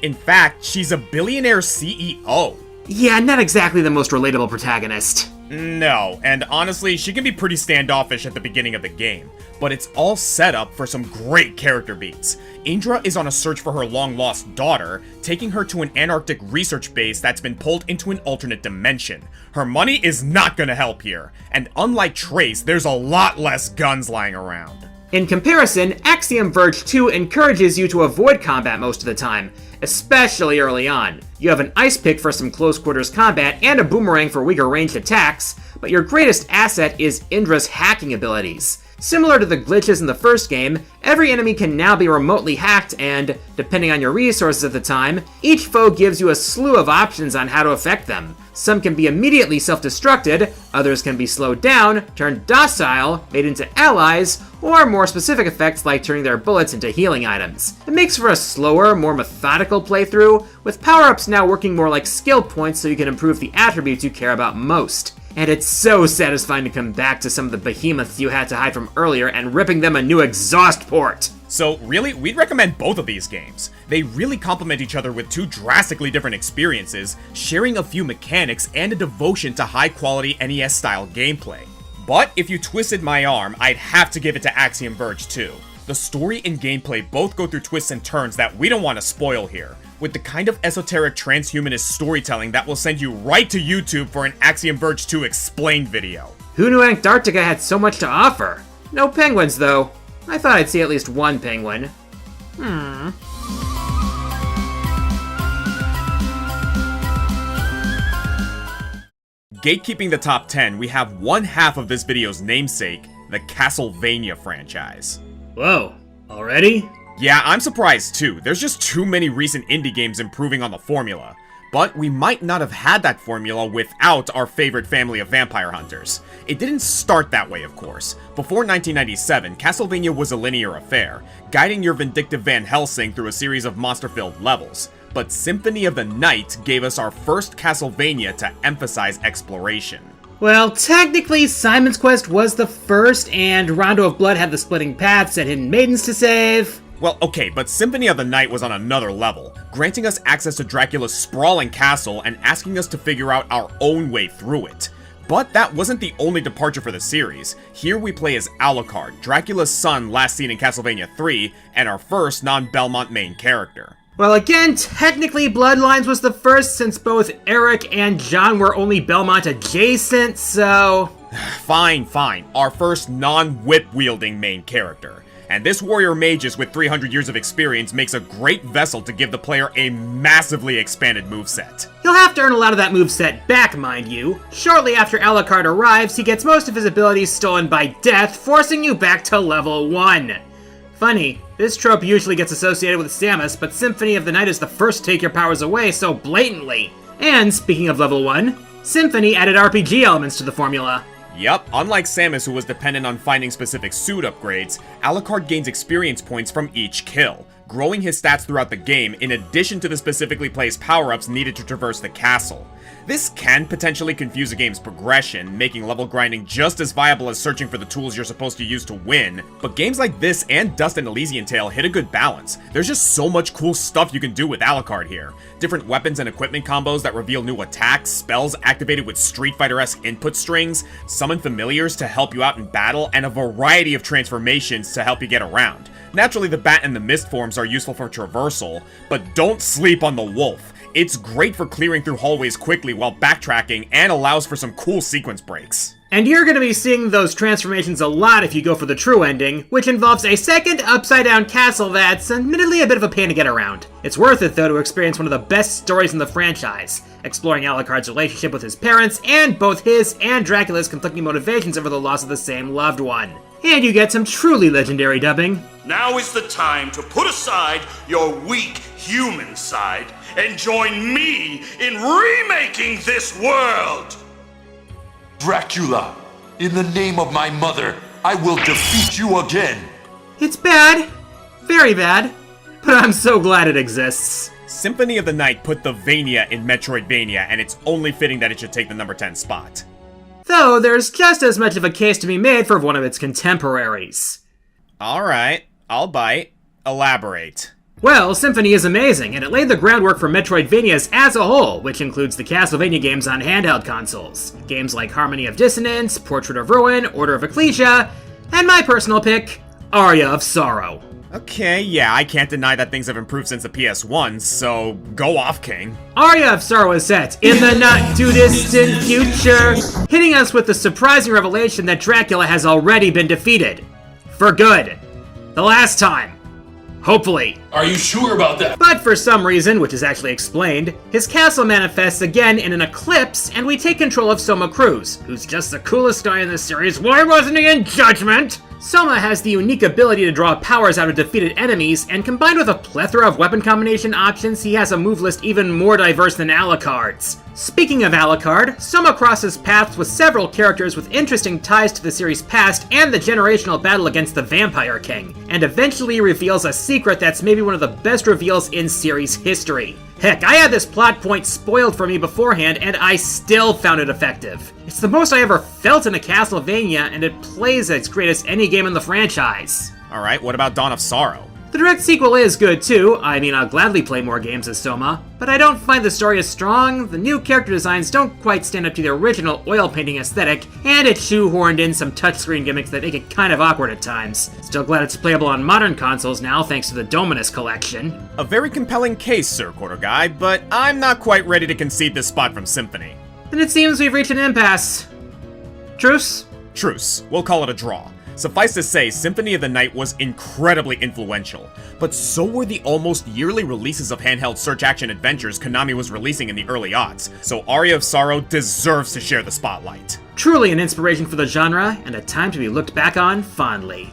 [SPEAKER 2] In fact, she's a billionaire CEO.
[SPEAKER 3] Yeah, not exactly the most relatable protagonist.
[SPEAKER 2] No, and honestly, she can be pretty standoffish at the beginning of the game, but it's all set up for some great character beats. Indra is on a search for her long-lost daughter, taking her to an Antarctic research base that's been pulled into an alternate dimension. Her money is not gonna help here, and unlike Trace, there's a lot less guns lying around.
[SPEAKER 3] In comparison, Axiom Verge 2 encourages you to avoid combat most of the time, especially early on. You have an ice pick for some close quarters combat and a boomerang for weaker ranged attacks, but your greatest asset is Indra's hacking abilities. Similar to the glitches in the first game, every enemy can now be remotely hacked and, depending on your resources at the time, each foe gives you a slew of options on how to affect them. Some can be immediately self-destructed, others can be slowed down, turned docile, made into allies, or more specific effects like turning their bullets into healing items. It makes for a slower, more methodical playthrough, with power-ups now working more like skill points so you can improve the attributes you care about most. And it's so satisfying to come back to some of the behemoths you had to hide from earlier and ripping them a new exhaust port.
[SPEAKER 2] So really, we'd recommend both of these games. They really complement each other with two drastically different experiences, sharing a few mechanics and a devotion to high-quality NES-style gameplay. But if you twisted my arm, I'd have to give it to Axiom Verge 2. The story and gameplay both go through twists and turns that we don't want to spoil here, with the kind of esoteric transhumanist storytelling that will send you right to YouTube for an Axiom Verge 2 explained video.
[SPEAKER 3] Who knew Antarctica had so much to offer? No penguins, though. I thought I'd see at least one penguin.
[SPEAKER 2] Gatekeeping the top 10, we have one half of this video's namesake, the Castlevania franchise.
[SPEAKER 3] Whoa, already?
[SPEAKER 2] Yeah, I'm surprised too. There's just too many recent indie games improving on the formula. But we might not have had that formula without our favorite family of vampire hunters. It didn't start that way, of course. Before 1997, Castlevania was a linear affair, guiding your vindictive Van Helsing through a series of monster-filled levels. But Symphony of the Night gave us our first Castlevania to emphasize exploration.
[SPEAKER 3] Well, technically, Simon's Quest was the first, and Rondo of Blood had the splitting paths and hidden maidens to save.
[SPEAKER 2] Well, okay, but Symphony of the Night was on another level, granting us access to Dracula's sprawling castle and asking us to figure out our own way through it. But that wasn't the only departure for the series. Here we play as Alucard, Dracula's son last seen in Castlevania 3, and our first non-Belmont main character.
[SPEAKER 3] Well, again, technically Bloodlines was the first since both Eric and John were only Belmont adjacent, so...
[SPEAKER 2] Fine. Our first non-whip-wielding main character. And this warrior magus with 300 years of experience makes a great vessel to give the player a massively expanded moveset.
[SPEAKER 3] He'll have to earn a lot of that moveset back, mind you. Shortly after Alucard arrives, he gets most of his abilities stolen by death, forcing you back to level 1. Funny, This trope usually gets associated with Samus, but Symphony of the Night is the first to take your powers away so blatantly. And speaking of level 1, Symphony added RPG elements to the formula.
[SPEAKER 2] Yep, unlike Samus who was dependent on finding specific suit upgrades, Alucard gains experience points from each kill, growing his stats throughout the game in addition to the specifically placed power-ups needed to traverse the castle. This can potentially confuse a game's progression, making level grinding just as viable as searching for the tools you're supposed to use to win, but games like this and Dust and Elysian Tale hit a good balance. There's just so much cool stuff you can do with Alucard here. Different weapons and equipment combos that reveal new attacks, spells activated with Street Fighter-esque input strings, summon familiars to help you out in battle, and a variety of transformations to help you get around. Naturally, the Bat and the Mist forms are useful for traversal, but don't sleep on the Wolf. It's great for clearing through hallways quickly while backtracking and allows for some cool sequence breaks.
[SPEAKER 3] And you're going to be seeing those transformations a lot if you go for the true ending, which involves a second upside-down castle that's admittedly a bit of a pain to get around. It's worth it, though, to experience one of the best stories in the franchise, exploring Alucard's relationship with his parents and both his and Dracula's conflicting motivations over the loss of the same loved one. And you get some truly legendary dubbing.
[SPEAKER 8] Now is the time to put aside your weak human side and join me in remaking this world!
[SPEAKER 9] Dracula, in the name of my mother, I will defeat you again!
[SPEAKER 3] It's bad. Very bad. But I'm so glad it exists.
[SPEAKER 2] Symphony of the Night put the Vania in Metroidvania, and it's only fitting that it should take the number 10 spot.
[SPEAKER 3] Though there's just as much of a case to be made for one of its contemporaries.
[SPEAKER 2] Alright, I'll bite. Elaborate.
[SPEAKER 3] Well, Symphony is amazing, and it laid the groundwork for Metroidvanias as a whole, which includes the Castlevania games on handheld consoles. Games like Harmony of Dissonance, Portrait of Ruin, Order of Ecclesia, and my personal pick, Aria of Sorrow.
[SPEAKER 2] Okay, yeah, I can't deny that things have improved since the PS1, so go off, King.
[SPEAKER 3] Aria of Sorrow is set in the not-too-distant future, hitting us with the surprising revelation that Dracula has already been defeated. For good. The last time. Hopefully.
[SPEAKER 9] Are you sure about that?
[SPEAKER 3] But for some reason, which is actually explained, his castle manifests again in an eclipse, and we take control of Soma Cruz, who's just the coolest guy in this series. Why wasn't he in Judgment? Soma has the unique ability to draw powers out of defeated enemies, and combined with a plethora of weapon combination options, he has a move list even more diverse than Alucard's. Speaking of Alucard, Soma crosses paths with several characters with interesting ties to the series' past and the generational battle against the Vampire King, and eventually reveals a secret that's maybe one of the best reveals in series history. Heck, I had this plot point spoiled for me beforehand, and I still found it effective. It's the most I ever felt in a Castlevania, and it plays as great as any game in the franchise.
[SPEAKER 2] Alright, what about Dawn of Sorrow?
[SPEAKER 3] The direct sequel is good too. I mean, I'll gladly play more games as Soma, but I don't find the story as strong, the new character designs don't quite stand up to the original oil painting aesthetic, and it shoehorned in some touchscreen gimmicks that make it kind of awkward at times. Still glad it's playable on modern consoles now thanks to the Dominus collection.
[SPEAKER 2] A very compelling case, Sir Quarter Guy, but I'm not quite ready to concede this spot from Symphony.
[SPEAKER 3] Then it seems we've reached an impasse. Truce?
[SPEAKER 2] Truce. We'll call it a draw. Suffice to say, Symphony of the Night was incredibly influential, but so were the almost yearly releases of handheld search-action adventures Konami was releasing in the early aughts, so Aria of Sorrow deserves to share the spotlight.
[SPEAKER 3] Truly an inspiration for the genre, and a time to be looked back on fondly.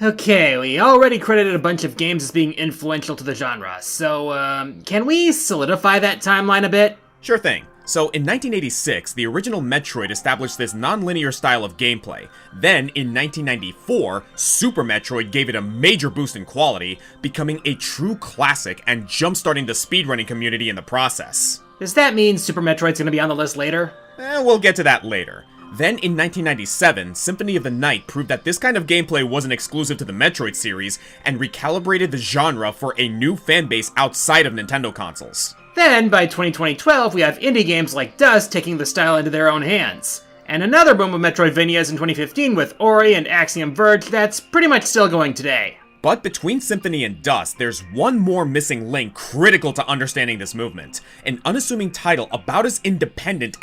[SPEAKER 3] Okay, we already credited a bunch of games as being influential to the genre, so, can we solidify that timeline a bit?
[SPEAKER 2] Sure thing. So, in 1986, the original Metroid established this non-linear style of gameplay. Then, in 1994, Super Metroid gave it a major boost in quality, becoming a true classic and jump-starting the speedrunning community in the process.
[SPEAKER 3] Does that mean Super Metroid's gonna be on the list later?
[SPEAKER 2] We'll get to that later. Then, in 1997, Symphony of the Night proved that this kind of gameplay wasn't exclusive to the Metroid series, and recalibrated the genre for a new fanbase outside of Nintendo consoles.
[SPEAKER 3] Then, by 2012, we have indie games like Dust taking the style into their own hands. And another boom of Metroidvanias in 2015 with Ori and Axiom Verge that's pretty much still going today.
[SPEAKER 2] But between Symphony and Dust, there's one more missing link critical to understanding this movement. An unassuming title about as independent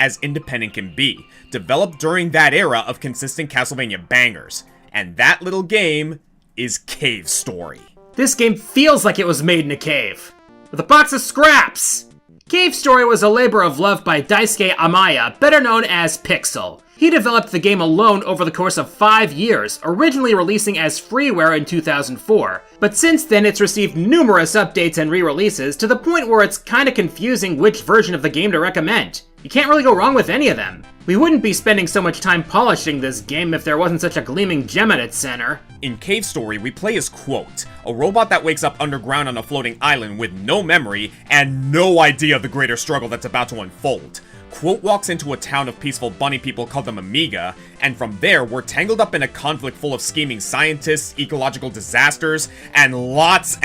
[SPEAKER 2] can be, developed during that era of consistent Castlevania bangers. And that little game is Cave Story.
[SPEAKER 3] This game feels like it was made in a cave. With a box of scraps! Cave Story was a labor of love by Daisuke Amaya, better known as Pixel. He developed the game alone over the course of 5 years, originally releasing as freeware in 2004. But since then, it's received numerous updates and re-releases to the point where it's kinda confusing which version of the game to recommend. You can't really go wrong with any of them. We wouldn't be spending so much time polishing this game if there wasn't such a gleaming gem at its center.
[SPEAKER 2] In Cave Story, we play as Quote, a robot that wakes up underground on a floating island with no memory and no idea of the greater struggle that's about to unfold. Quote walks into a town of peaceful bunny people called the Amiga, and from there, we're tangled up in a conflict full of scheming scientists, ecological disasters, and lots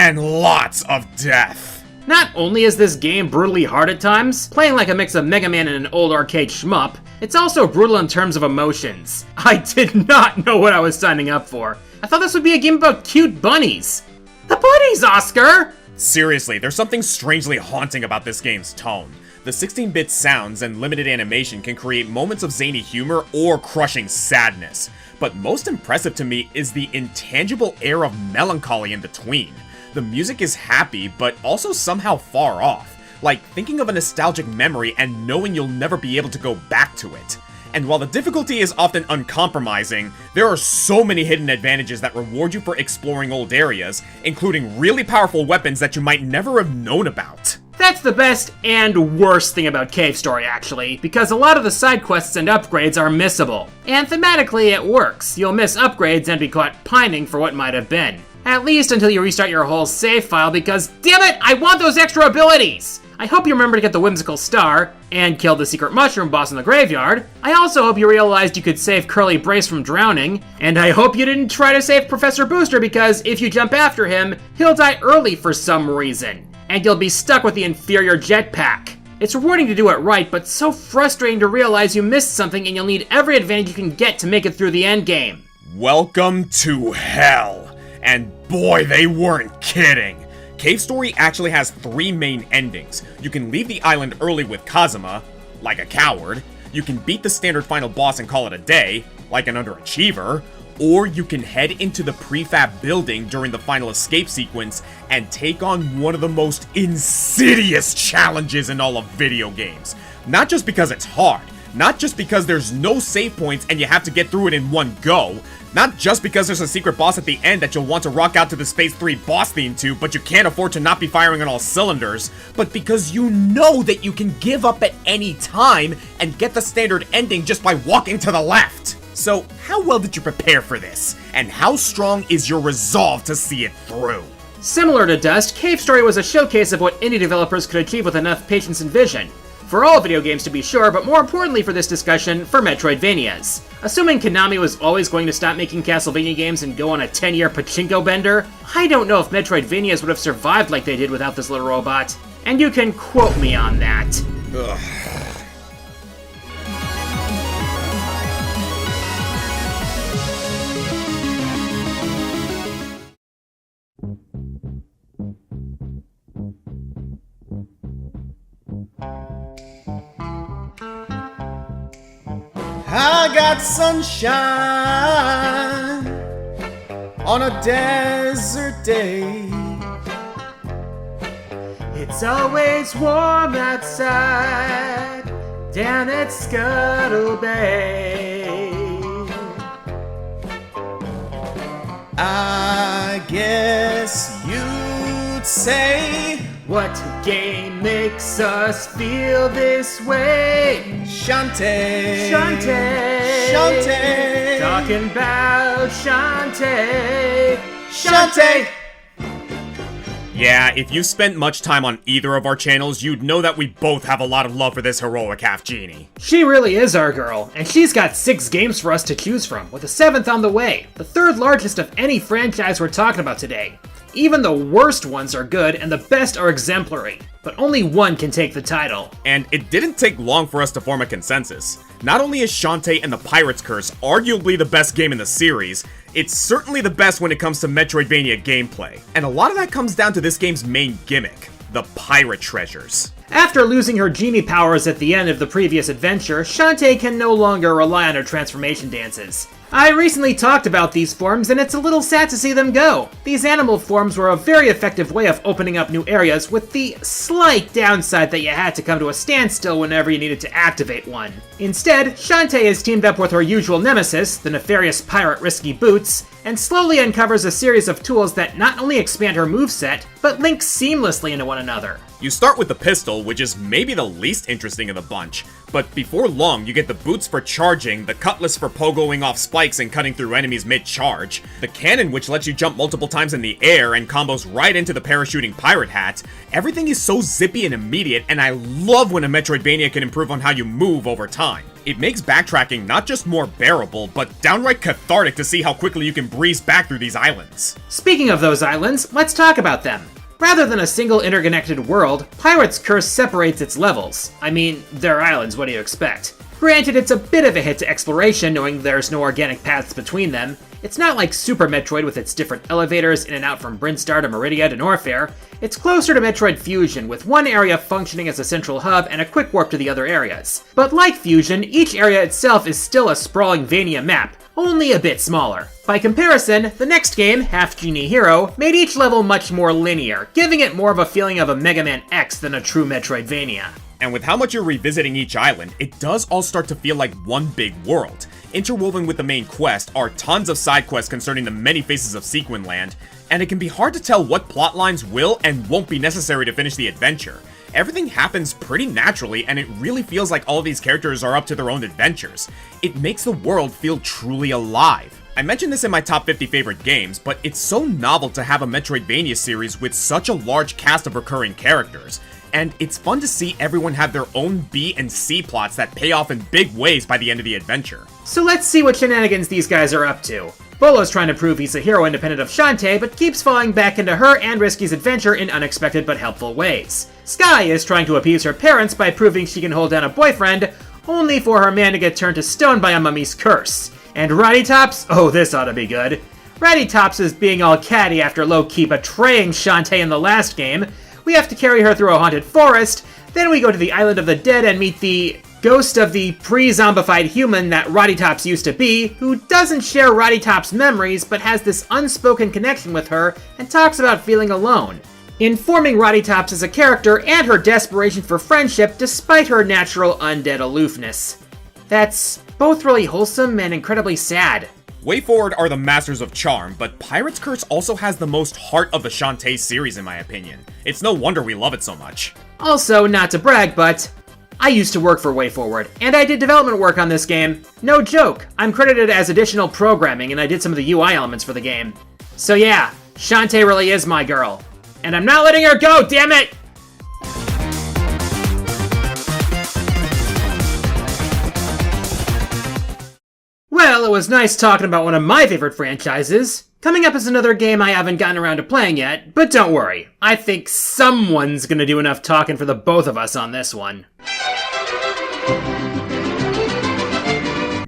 [SPEAKER 2] of death.
[SPEAKER 3] Not only is this game brutally hard at times, playing like a mix of Mega Man and an old arcade shmup, it's also brutal in terms of emotions. I did not know what I was signing up for. I thought this would be a game about cute bunnies. The bunnies, Oscar!
[SPEAKER 2] Seriously, there's something strangely haunting about this game's tone. The 16-bit sounds and limited animation can create moments of zany humor or crushing sadness. But most impressive to me is the intangible air of melancholy in between. The music is happy, but also somehow far off, like thinking of a nostalgic memory and knowing you'll never be able to go back to it. And while the difficulty is often uncompromising, there are so many hidden advantages that reward you for exploring old areas, including really powerful weapons that you might never have known about.
[SPEAKER 3] That's the best and worst thing about Cave Story, actually, because a lot of the side quests and upgrades are missable. And thematically, it works. You'll miss upgrades and be caught pining for what might have been. At least until you restart your whole save file because, damn it, I want those extra abilities! I hope you remember to get the whimsical star, and kill the secret mushroom boss in the graveyard. I also hope you realized you could save Curly Brace from drowning, and I hope you didn't try to save Professor Booster because if you jump after him, he'll die early for some reason, and you'll be stuck with the inferior jetpack. It's rewarding to do it right, but so frustrating to realize you missed something and you'll need every advantage you can get to make it through the endgame.
[SPEAKER 2] Welcome to hell. And boy, they weren't kidding. Cave Story actually has 3 main endings. You can leave the island early with Kazuma, like a coward. You can beat the standard final boss and call it a day, like an underachiever. Or you can head into the prefab building during the final escape sequence and take on one of the most insidious challenges in all of video games. Not just because it's hard, not just because there's no save points and you have to get through it in one go, not just because there's a secret boss at the end that you'll want to rock out to the Space 3 boss theme to, but you can't afford to not be firing on all cylinders, but because you know that you can give up at any time and get the standard ending just by walking to the left. So, how well did you prepare for this? And how strong is your resolve to see it through?
[SPEAKER 3] Similar to Dust, Cave Story was a showcase of what indie developers could achieve with enough patience and vision. For all video games to be sure, but more importantly for this discussion, for Metroidvanias. Assuming Konami was always going to stop making Castlevania games and go on a 10-year pachinko bender, I don't know if Metroidvanias would have survived like they did without this little robot. And you can quote me on that.
[SPEAKER 2] Ugh.
[SPEAKER 10] I got sunshine on a desert day.
[SPEAKER 3] It's always warm outside down at Scuttle Bay.
[SPEAKER 10] I guess you'd say,
[SPEAKER 3] what game makes us feel this way?
[SPEAKER 10] Shantae,
[SPEAKER 3] Shantae,
[SPEAKER 10] Shantae,
[SPEAKER 3] talking about Shantae,
[SPEAKER 10] Shantae.
[SPEAKER 2] Yeah, if you spent much time on either of our channels, you'd know that we both have a lot of love for this heroic half-genie.
[SPEAKER 3] She really is our girl, and she's got 6 games for us to choose from, with a 7th on the way, the 3rd largest of any franchise we're talking about today. Even the worst ones are good, and the best are exemplary, but only one can take the title.
[SPEAKER 2] And it didn't take long for us to form a consensus. Not only is Shantae and the Pirate's Curse arguably the best game in the series, it's certainly the best when it comes to Metroidvania gameplay. And a lot of that comes down to this game's main gimmick, the pirate treasures.
[SPEAKER 3] After losing her genie powers at the end of the previous adventure, Shantae can no longer rely on her transformation dances. I recently talked about these forms, and it's a little sad to see them go. These animal forms were a very effective way of opening up new areas, with the slight downside that you had to come to a standstill whenever you needed to activate one. Instead, Shantae is teamed up with her usual nemesis, the nefarious pirate Risky Boots, and slowly uncovers a series of tools that not only expand her moveset, but link seamlessly into one another.
[SPEAKER 2] You start with the pistol, which is maybe the least interesting of the bunch, but before long you get the boots for charging, the cutlass for pogoing off spikes and cutting through enemies mid-charge, the cannon which lets you jump multiple times in the air and combos right into the parachuting pirate hat. Everything is so zippy and immediate, and I love when a Metroidvania can improve on how you move over time. It makes backtracking not just more bearable, but downright cathartic to see how quickly you can breeze back through these islands.
[SPEAKER 3] Speaking of those islands, let's talk about them. Rather than a single interconnected world, Pirate's Curse separates its levels. I mean, they're islands, what do you expect? Granted, it's a bit of a hit to exploration, knowing there's no organic paths between them. It's not like Super Metroid with its different elevators in and out from Brinstar to Meridia to Norfair. It's closer to Metroid Fusion, with one area functioning as a central hub and a quick warp to the other areas. But like Fusion, each area itself is still a sprawling Vania map, only a bit smaller. By comparison, the next game, Half Genie Hero, made each level much more linear, giving it more of a feeling of a Mega Man X than a true Metroidvania.
[SPEAKER 2] And with how much you're revisiting each island, it does all start to feel like one big world. Interwoven with the main quest are tons of side quests concerning the many faces of Sequin Land, and it can be hard to tell what plot lines will and won't be necessary to finish the adventure. Everything happens pretty naturally, and it really feels like all of these characters are up to their own adventures. It makes the world feel truly alive. I mentioned this in my top 50 favorite games, but it's so novel to have a Metroidvania series with such a large cast of recurring characters. And it's fun to see everyone have their own B and C plots that pay off in big ways by the end of the adventure.
[SPEAKER 3] So let's see what shenanigans these guys are up to. Bolo's trying to prove he's a hero independent of Shantae, but keeps falling back into her and Risky's adventure in unexpected but helpful ways. Sky is trying to appease her parents by proving she can hold down a boyfriend, only for her man to get turned to stone by a mummy's curse. And Ratty Tops? Oh, this ought to be good. Ratty Tops is being all catty after low-key betraying Shantae in the last game. We have to carry her through a haunted forest, then we go to the Island of the Dead and meet the ghost of the pre-zombified human that Roddy Tops used to be, who doesn't share Roddy Tops' memories but has this unspoken connection with her and talks about feeling alone, informing Roddy Tops as a character and her desperation for friendship despite her natural undead aloofness. That's both really wholesome and incredibly sad.
[SPEAKER 2] WayForward are the masters of charm, but Pirate's Curse also has the most heart of the Shantae series in my opinion. It's no wonder we love it so much.
[SPEAKER 3] Also, not to brag, but I used to work for WayForward, and I did development work on this game. No joke, I'm credited as additional programming and I did some of the UI elements for the game. So yeah, Shantae really is my girl. And I'm not letting her go, damn it! Well, it was nice talking about one of my favorite franchises. Coming up is another game I haven't gotten around to playing yet, but don't worry. I think someone's gonna do enough talking for the both of us on this one.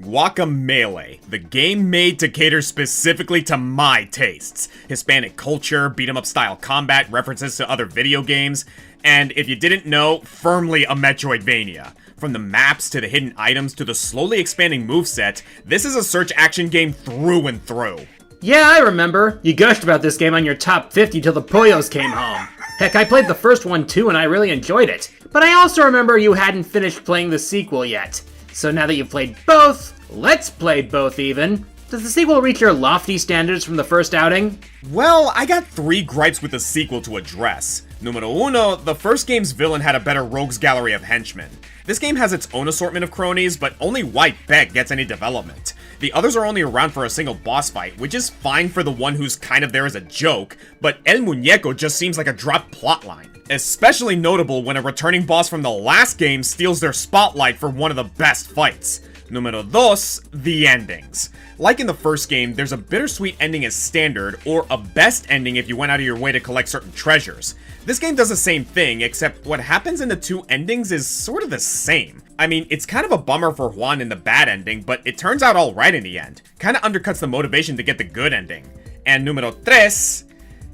[SPEAKER 2] Guacamelee, the game made to cater specifically to my tastes. Hispanic culture, beat-em-up style combat, references to other video games, and if you didn't know, firmly a Metroidvania. From the maps to the hidden items to the slowly expanding moveset, this is a search action game through and through.
[SPEAKER 3] Yeah, I remember. You gushed about this game on your top 50 till the Poyos came home. Heck, I played the first one too and I really enjoyed it. But I also remember you hadn't finished playing the sequel yet. So now that you've played both, let's play both even. Does the sequel reach your lofty standards from the first outing?
[SPEAKER 2] Well, I got 3 gripes with the sequel to address. Numero uno, the first game's villain had a better rogues gallery of henchmen. This game has its own assortment of cronies, but only White Beck gets any development. The others are only around for a single boss fight, which is fine for the one who's kind of there as a joke, but El Muñeco just seems like a dropped plotline. Especially notable when a returning boss from the last game steals their spotlight for one of the best fights. Numero dos, the endings. Like in the first game, there's a bittersweet ending as standard, or a best ending if you went out of your way to collect certain treasures. This game does the same thing, except what happens in the 2 endings is sort of the same. I mean, it's kind of a bummer for Juan in the bad ending, but it turns out alright in the end. Kinda undercuts the motivation to get the good ending. And numero tres,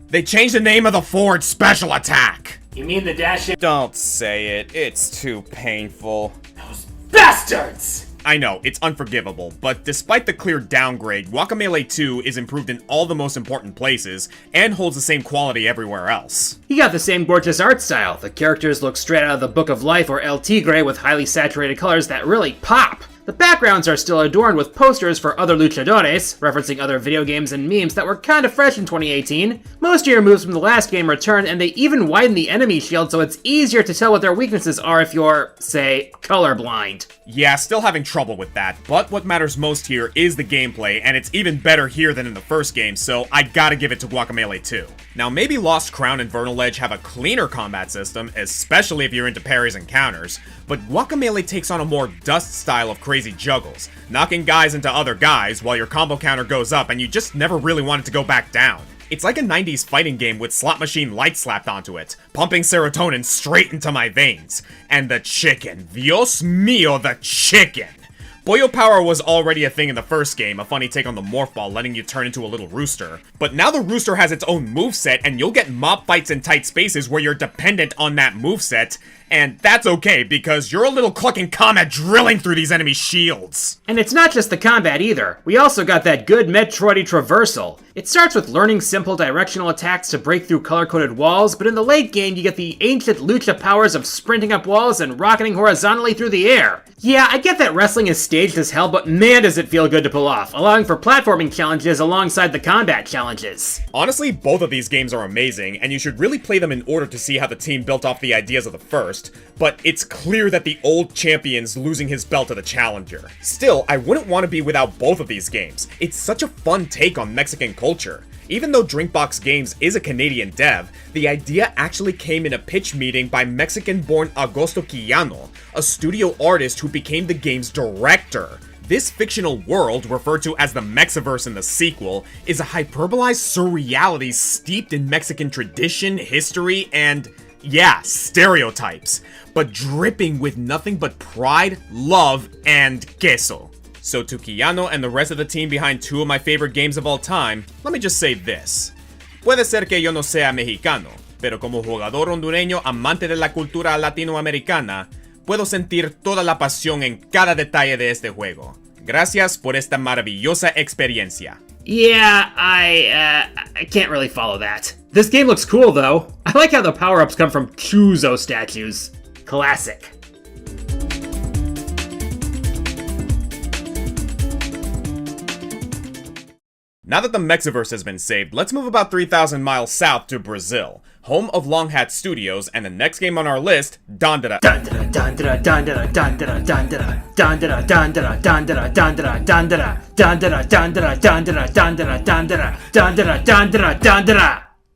[SPEAKER 2] they changed the name of the Ford special attack!
[SPEAKER 1] You mean the dash in?
[SPEAKER 2] Don't say it, it's too painful.
[SPEAKER 1] Those bastards!
[SPEAKER 2] I know, it's unforgivable, but despite the clear downgrade, Guacamelee 2 is improved in all the most important places, and holds the same quality everywhere else.
[SPEAKER 3] You got the same gorgeous art style. The characters look straight out of the Book of Life or El Tigre with highly saturated colors that really pop. The backgrounds are still adorned with posters for other luchadores, referencing other video games and memes that were kinda fresh in 2018. Most of your moves from the last game return, and they even widen the enemy shield so it's easier to tell what their weaknesses are if you're, say, colorblind.
[SPEAKER 2] Yeah, still having trouble with that, but what matters most here is the gameplay, and it's even better here than in the first game, so I gotta give it to Guacamelee 2. Now, maybe Lost Crown and Vernal Edge have a cleaner combat system, especially if you're into parries and counters, but Guacamelee takes on a more Dust style of crazy juggles, knocking guys into other guys while your combo counter goes up and you just never really want it to go back down. It's like a 90s fighting game with slot machine lights slapped onto it, pumping serotonin straight into my veins. And the chicken, Dios mío, the chicken! Pollo Power was already a thing in the first game, a funny take on the Morph Ball letting you turn into a little rooster. But now the rooster has its own moveset, and you'll get mob fights in tight spaces where you're dependent on that moveset. And that's okay, because you're a little clucking comet drilling through these enemy shields.
[SPEAKER 3] And it's not just the combat either. We also got that good Metroidy traversal. It starts with learning simple directional attacks to break through color-coded walls, but in the late game you get the ancient lucha powers of sprinting up walls and rocketing horizontally through the air. Yeah, I get that wrestling is staged as hell, but man does it feel good to pull off, allowing for platforming challenges alongside the combat challenges.
[SPEAKER 2] Honestly, both of these games are amazing, and you should really play them in order to see how the team built off the ideas of the first, but it's clear that the old champion's losing his belt to the challenger. Still, I wouldn't want to be without both of these games. It's such a fun take on Mexican culture. Even though Drinkbox Games is a Canadian dev, the idea actually came in a pitch meeting by Mexican-born Augusto Quijano, a studio artist who became the game's director. This fictional world, referred to as the Mexiverse in the sequel, is a hyperbolized surreality steeped in Mexican tradition, history, and, yeah, stereotypes, but dripping with nothing but pride, love, and queso. So to Quijano and the rest of the team behind two of my favorite games of all time, let me just say this. Puede ser que yo no sea mexicano, pero como jugador hondureño amante de la cultura latinoamericana, puedo sentir toda la pasión en cada detalle de este juego. Gracias por esta maravillosa experiencia.
[SPEAKER 3] Yeah, I can't really follow that. This game looks cool though. I like how the power-ups come from Chuzo statues. Classic.
[SPEAKER 2] Now that the Mexiverse has been saved, let's move about 3,000 miles south to Brazil, home of Long Hat Studios, and the next game on our list, DnDearest.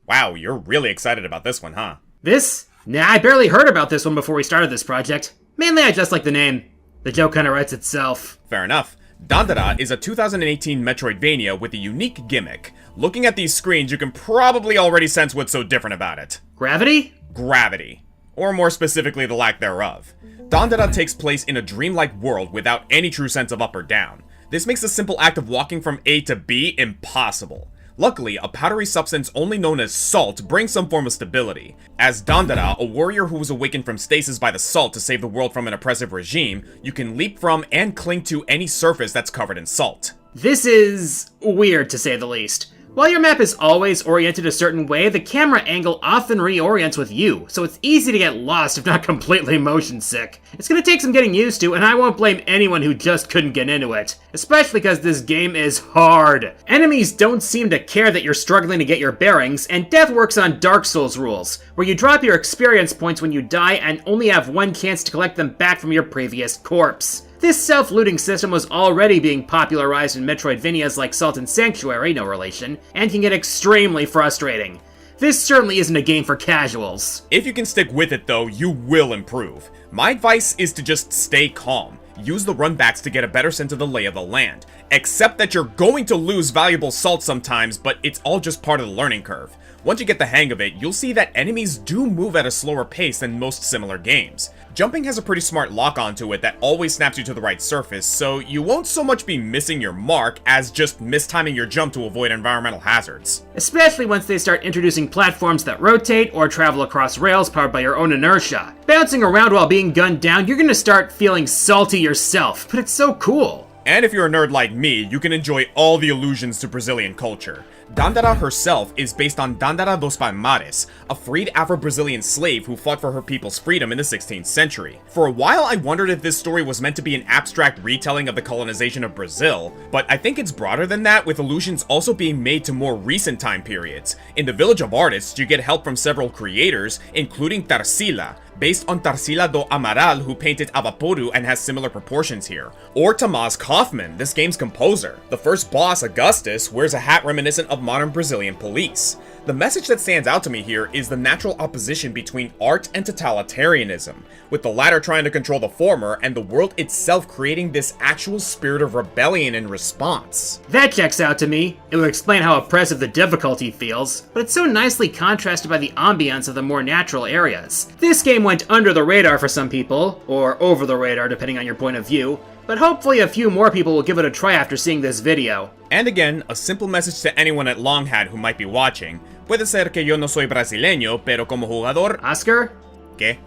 [SPEAKER 2] Wow, you're really excited about this one, huh?
[SPEAKER 3] This? Nah, I barely heard about this one before we started this project. Mainly I just like the name. The joke kinda writes itself.
[SPEAKER 2] Fair enough. DnDearest is a 2018 Metroidvania with a unique gimmick. Looking at these screens, you can probably already sense what's so different about it.
[SPEAKER 3] Gravity?
[SPEAKER 2] Gravity. Or more specifically, the lack thereof. DnDearest takes place in a dreamlike world without any true sense of up or down. This makes the simple act of walking from A to B impossible. Luckily, a powdery substance only known as salt brings some form of stability. As DnDearest, a warrior who was awakened from stasis by the salt to save the world from an oppressive regime, you can leap from and cling to any surface that's covered in salt.
[SPEAKER 3] This is weird to say the least. While your map is always oriented a certain way, the camera angle often reorients with you, so it's easy to get lost if not completely motion sick. It's gonna take some getting used to, and I won't blame anyone who just couldn't get into it. Especially because this game is hard. Enemies don't seem to care that you're struggling to get your bearings, and death works on Dark Souls rules, where you drop your experience points when you die and only have one chance to collect them back from your previous corpse. This self-looting system was already being popularized in Metroidvanias like Salt and Sanctuary, no relation, and can get extremely frustrating. This certainly isn't a game for casuals.
[SPEAKER 2] If you can stick with it though, you will improve. My advice is to just stay calm. Use the runbacks to get a better sense of the lay of the land, except that you're going to lose valuable salt sometimes, but it's all just part of the learning curve. Once you get the hang of it, you'll see that enemies do move at a slower pace than most similar games. Jumping has a pretty smart lock-on to it that always snaps you to the right surface, so you won't so much be missing your mark as just mistiming your jump to avoid environmental hazards.
[SPEAKER 3] Especially once they start introducing platforms that rotate or travel across rails powered by your own inertia. Bouncing around while being gunned down, you're gonna start feeling salty yourself, but it's so cool.
[SPEAKER 2] And if you're a nerd like me, you can enjoy all the allusions to Brazilian culture. Dandara herself is based on Dandara dos Palmares, a freed Afro-Brazilian slave who fought for her people's freedom in the 16th century. For a while, I wondered if this story was meant to be an abstract retelling of the colonization of Brazil, but I think it's broader than that, with allusions also being made to more recent time periods. In the Village of Artists, you get help from several creators, including Tarsila, based on Tarsila do Amaral, who painted Avaporu and has similar proportions here. Or Tomás Kaufmann, this game's composer. The first boss, Augustus, wears a hat reminiscent of modern Brazilian police. The message that stands out to me here is the natural opposition between art and totalitarianism, with the latter trying to control the former and the world itself creating this actual spirit of rebellion in response.
[SPEAKER 3] That checks out to me. It would explain how oppressive the difficulty feels, but it's so nicely contrasted by the ambience of the more natural areas. This game went under the radar for some people, or over the radar depending on your point of view, but hopefully a few more people will give it a try after seeing this video.
[SPEAKER 2] And again, a simple message to anyone at Long Hat who might be watching. Puede ser que yo no soy brasileño, pero como jugador...
[SPEAKER 3] Oscar?
[SPEAKER 2] ¿Qué?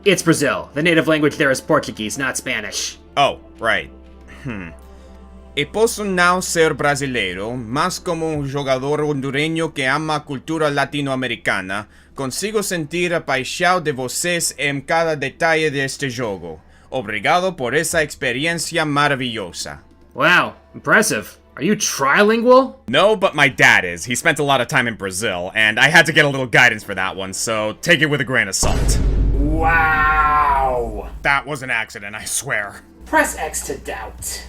[SPEAKER 3] It's Brazil. The native language there is Portuguese, not Spanish.
[SPEAKER 2] Oh, right. E posso não ser brasileiro, mas como jogador hondureño que ama a cultura latino-americana, consigo sentir a paixão de vocês em cada detalhe deste jogo. Obrigado por essa experiência maravilhosa.
[SPEAKER 3] Wow, impressive. Are you trilingual?
[SPEAKER 2] No, but my dad is. He spent a lot of time in Brazil, and I had to get a little guidance for that one, so take it with a grain of salt.
[SPEAKER 1] Wow!
[SPEAKER 2] That was an accident, I swear.
[SPEAKER 1] Press X to doubt.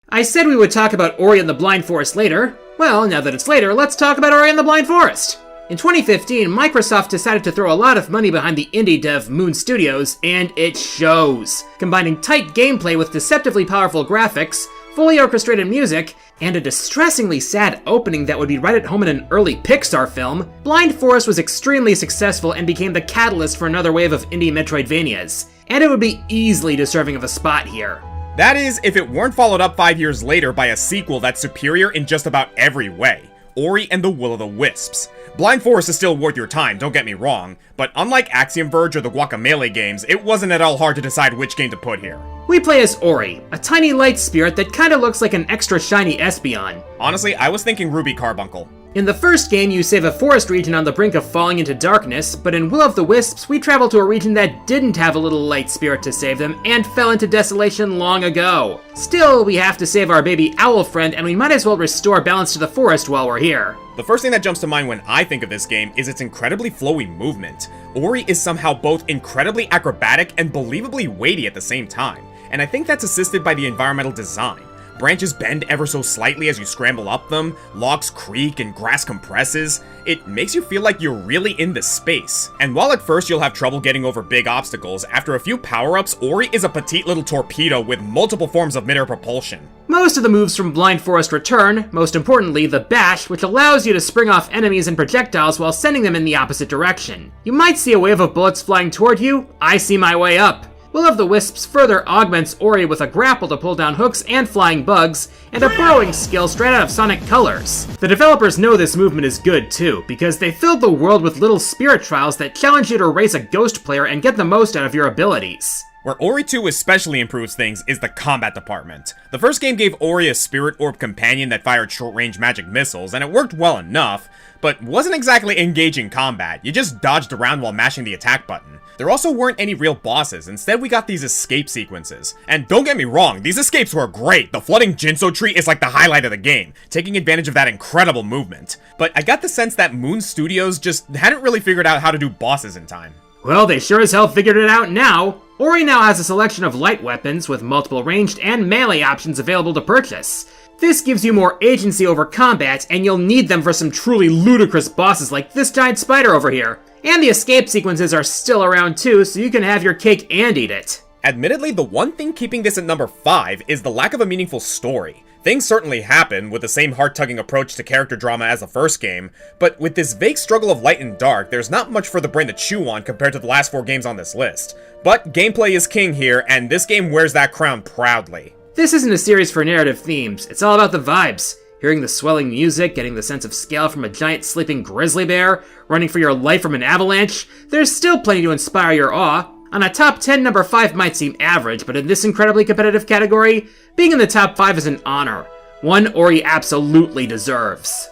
[SPEAKER 3] I said we would talk about Ori and the Blind Forest later. Well, now that it's later, let's talk about Ori and the Blind Forest. In 2015, Microsoft decided to throw a lot of money behind the indie dev Moon Studios, and it shows. Combining tight gameplay with deceptively powerful graphics, fully orchestrated music, and a distressingly sad opening that would be right at home in an early Pixar film, Blind Forest was extremely successful and became the catalyst for another wave of indie Metroidvanias, and it would be easily deserving of a spot here.
[SPEAKER 2] That is, if it weren't followed up 5 years later by a sequel that's superior in just about every way. Ori and the Will-o'-the-Wisps. Blind Forest is still worth your time, don't get me wrong, but unlike Axiom Verge or the Guacamelee games, it wasn't at all hard to decide which game to put here.
[SPEAKER 3] We play as Ori, a tiny light spirit that kinda looks like an extra shiny Espeon.
[SPEAKER 2] Honestly, I was thinking Ruby Carbuncle.
[SPEAKER 3] In the first game, you save a forest region on the brink of falling into darkness, but in Will-o'-the-Wisps, we travel to a region that didn't have a little light spirit to save them and fell into desolation long ago. Still, we have to save our baby owl friend, and we might as well restore balance to the forest while we're here.
[SPEAKER 2] The first thing that jumps to mind when I think of this game is its incredibly flowy movement. Ori is somehow both incredibly acrobatic and believably weighty at the same time, and I think that's assisted by the environmental design. Branches bend ever so slightly as you scramble up them, logs creak, and grass compresses. It makes you feel like you're really in the space. And while at first you'll have trouble getting over big obstacles, after a few power-ups, Ori is a petite little torpedo with multiple forms of mid-air propulsion.
[SPEAKER 3] Most of the moves from Blind Forest return, most importantly the bash, which allows you to spring off enemies and projectiles while sending them in the opposite direction. You might see a wave of bullets flying toward you, I see my way up. Will-o'-the-Wisps further augments Ori with a grapple to pull down hooks and flying bugs, and a burrowing skill straight out of Sonic Colors. The developers know this movement is good too, because they filled the world with little spirit trials that challenge you to race a ghost player and get the most out of your abilities.
[SPEAKER 2] Where Ori 2 especially improves things is the combat department. The first game gave Ori a spirit orb companion that fired short-range magic missiles, and it worked well enough, but wasn't exactly engaging combat. You just dodged around while mashing the attack button. There also weren't any real bosses, instead we got these escape sequences. And don't get me wrong, these escapes were great. The flooding Jinso tree is like the highlight of the game, taking advantage of that incredible movement. But I got the sense that Moon Studios just hadn't really figured out how to do bosses in time.
[SPEAKER 3] Well, they sure as hell figured it out now. Ori now has a selection of light weapons with multiple ranged and melee options available to purchase. This gives you more agency over combat, and you'll need them for some truly ludicrous bosses like this giant spider over here. And the escape sequences are still around too, so you can have your cake and eat it.
[SPEAKER 2] Admittedly, the one thing keeping this at number 5 is the lack of a meaningful story. Things certainly happen, with the same heart-tugging approach to character drama as the first game, but with this vague struggle of light and dark, there's not much for the brain to chew on compared to the last 4 games on this list. But gameplay is king here, and this game wears that crown proudly.
[SPEAKER 3] This isn't a series for narrative themes, it's all about the vibes. Hearing the swelling music, getting the sense of scale from a giant sleeping grizzly bear, running for your life from an avalanche, there's still plenty to inspire your awe. On a top 10, number 5 might seem average, but in this incredibly competitive category, being in the top 5 is an honor. One Ori absolutely deserves.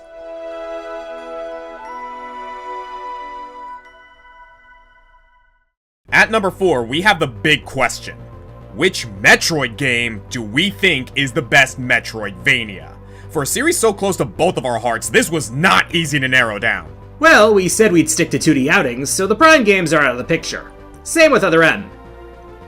[SPEAKER 2] At number 4, we have the big question. Which Metroid game do we think is the best Metroidvania? For a series so close to both of our hearts, this was not easy to narrow down.
[SPEAKER 3] Well, we said we'd stick to 2D outings, so the Prime games are out of the picture. Same with Other M.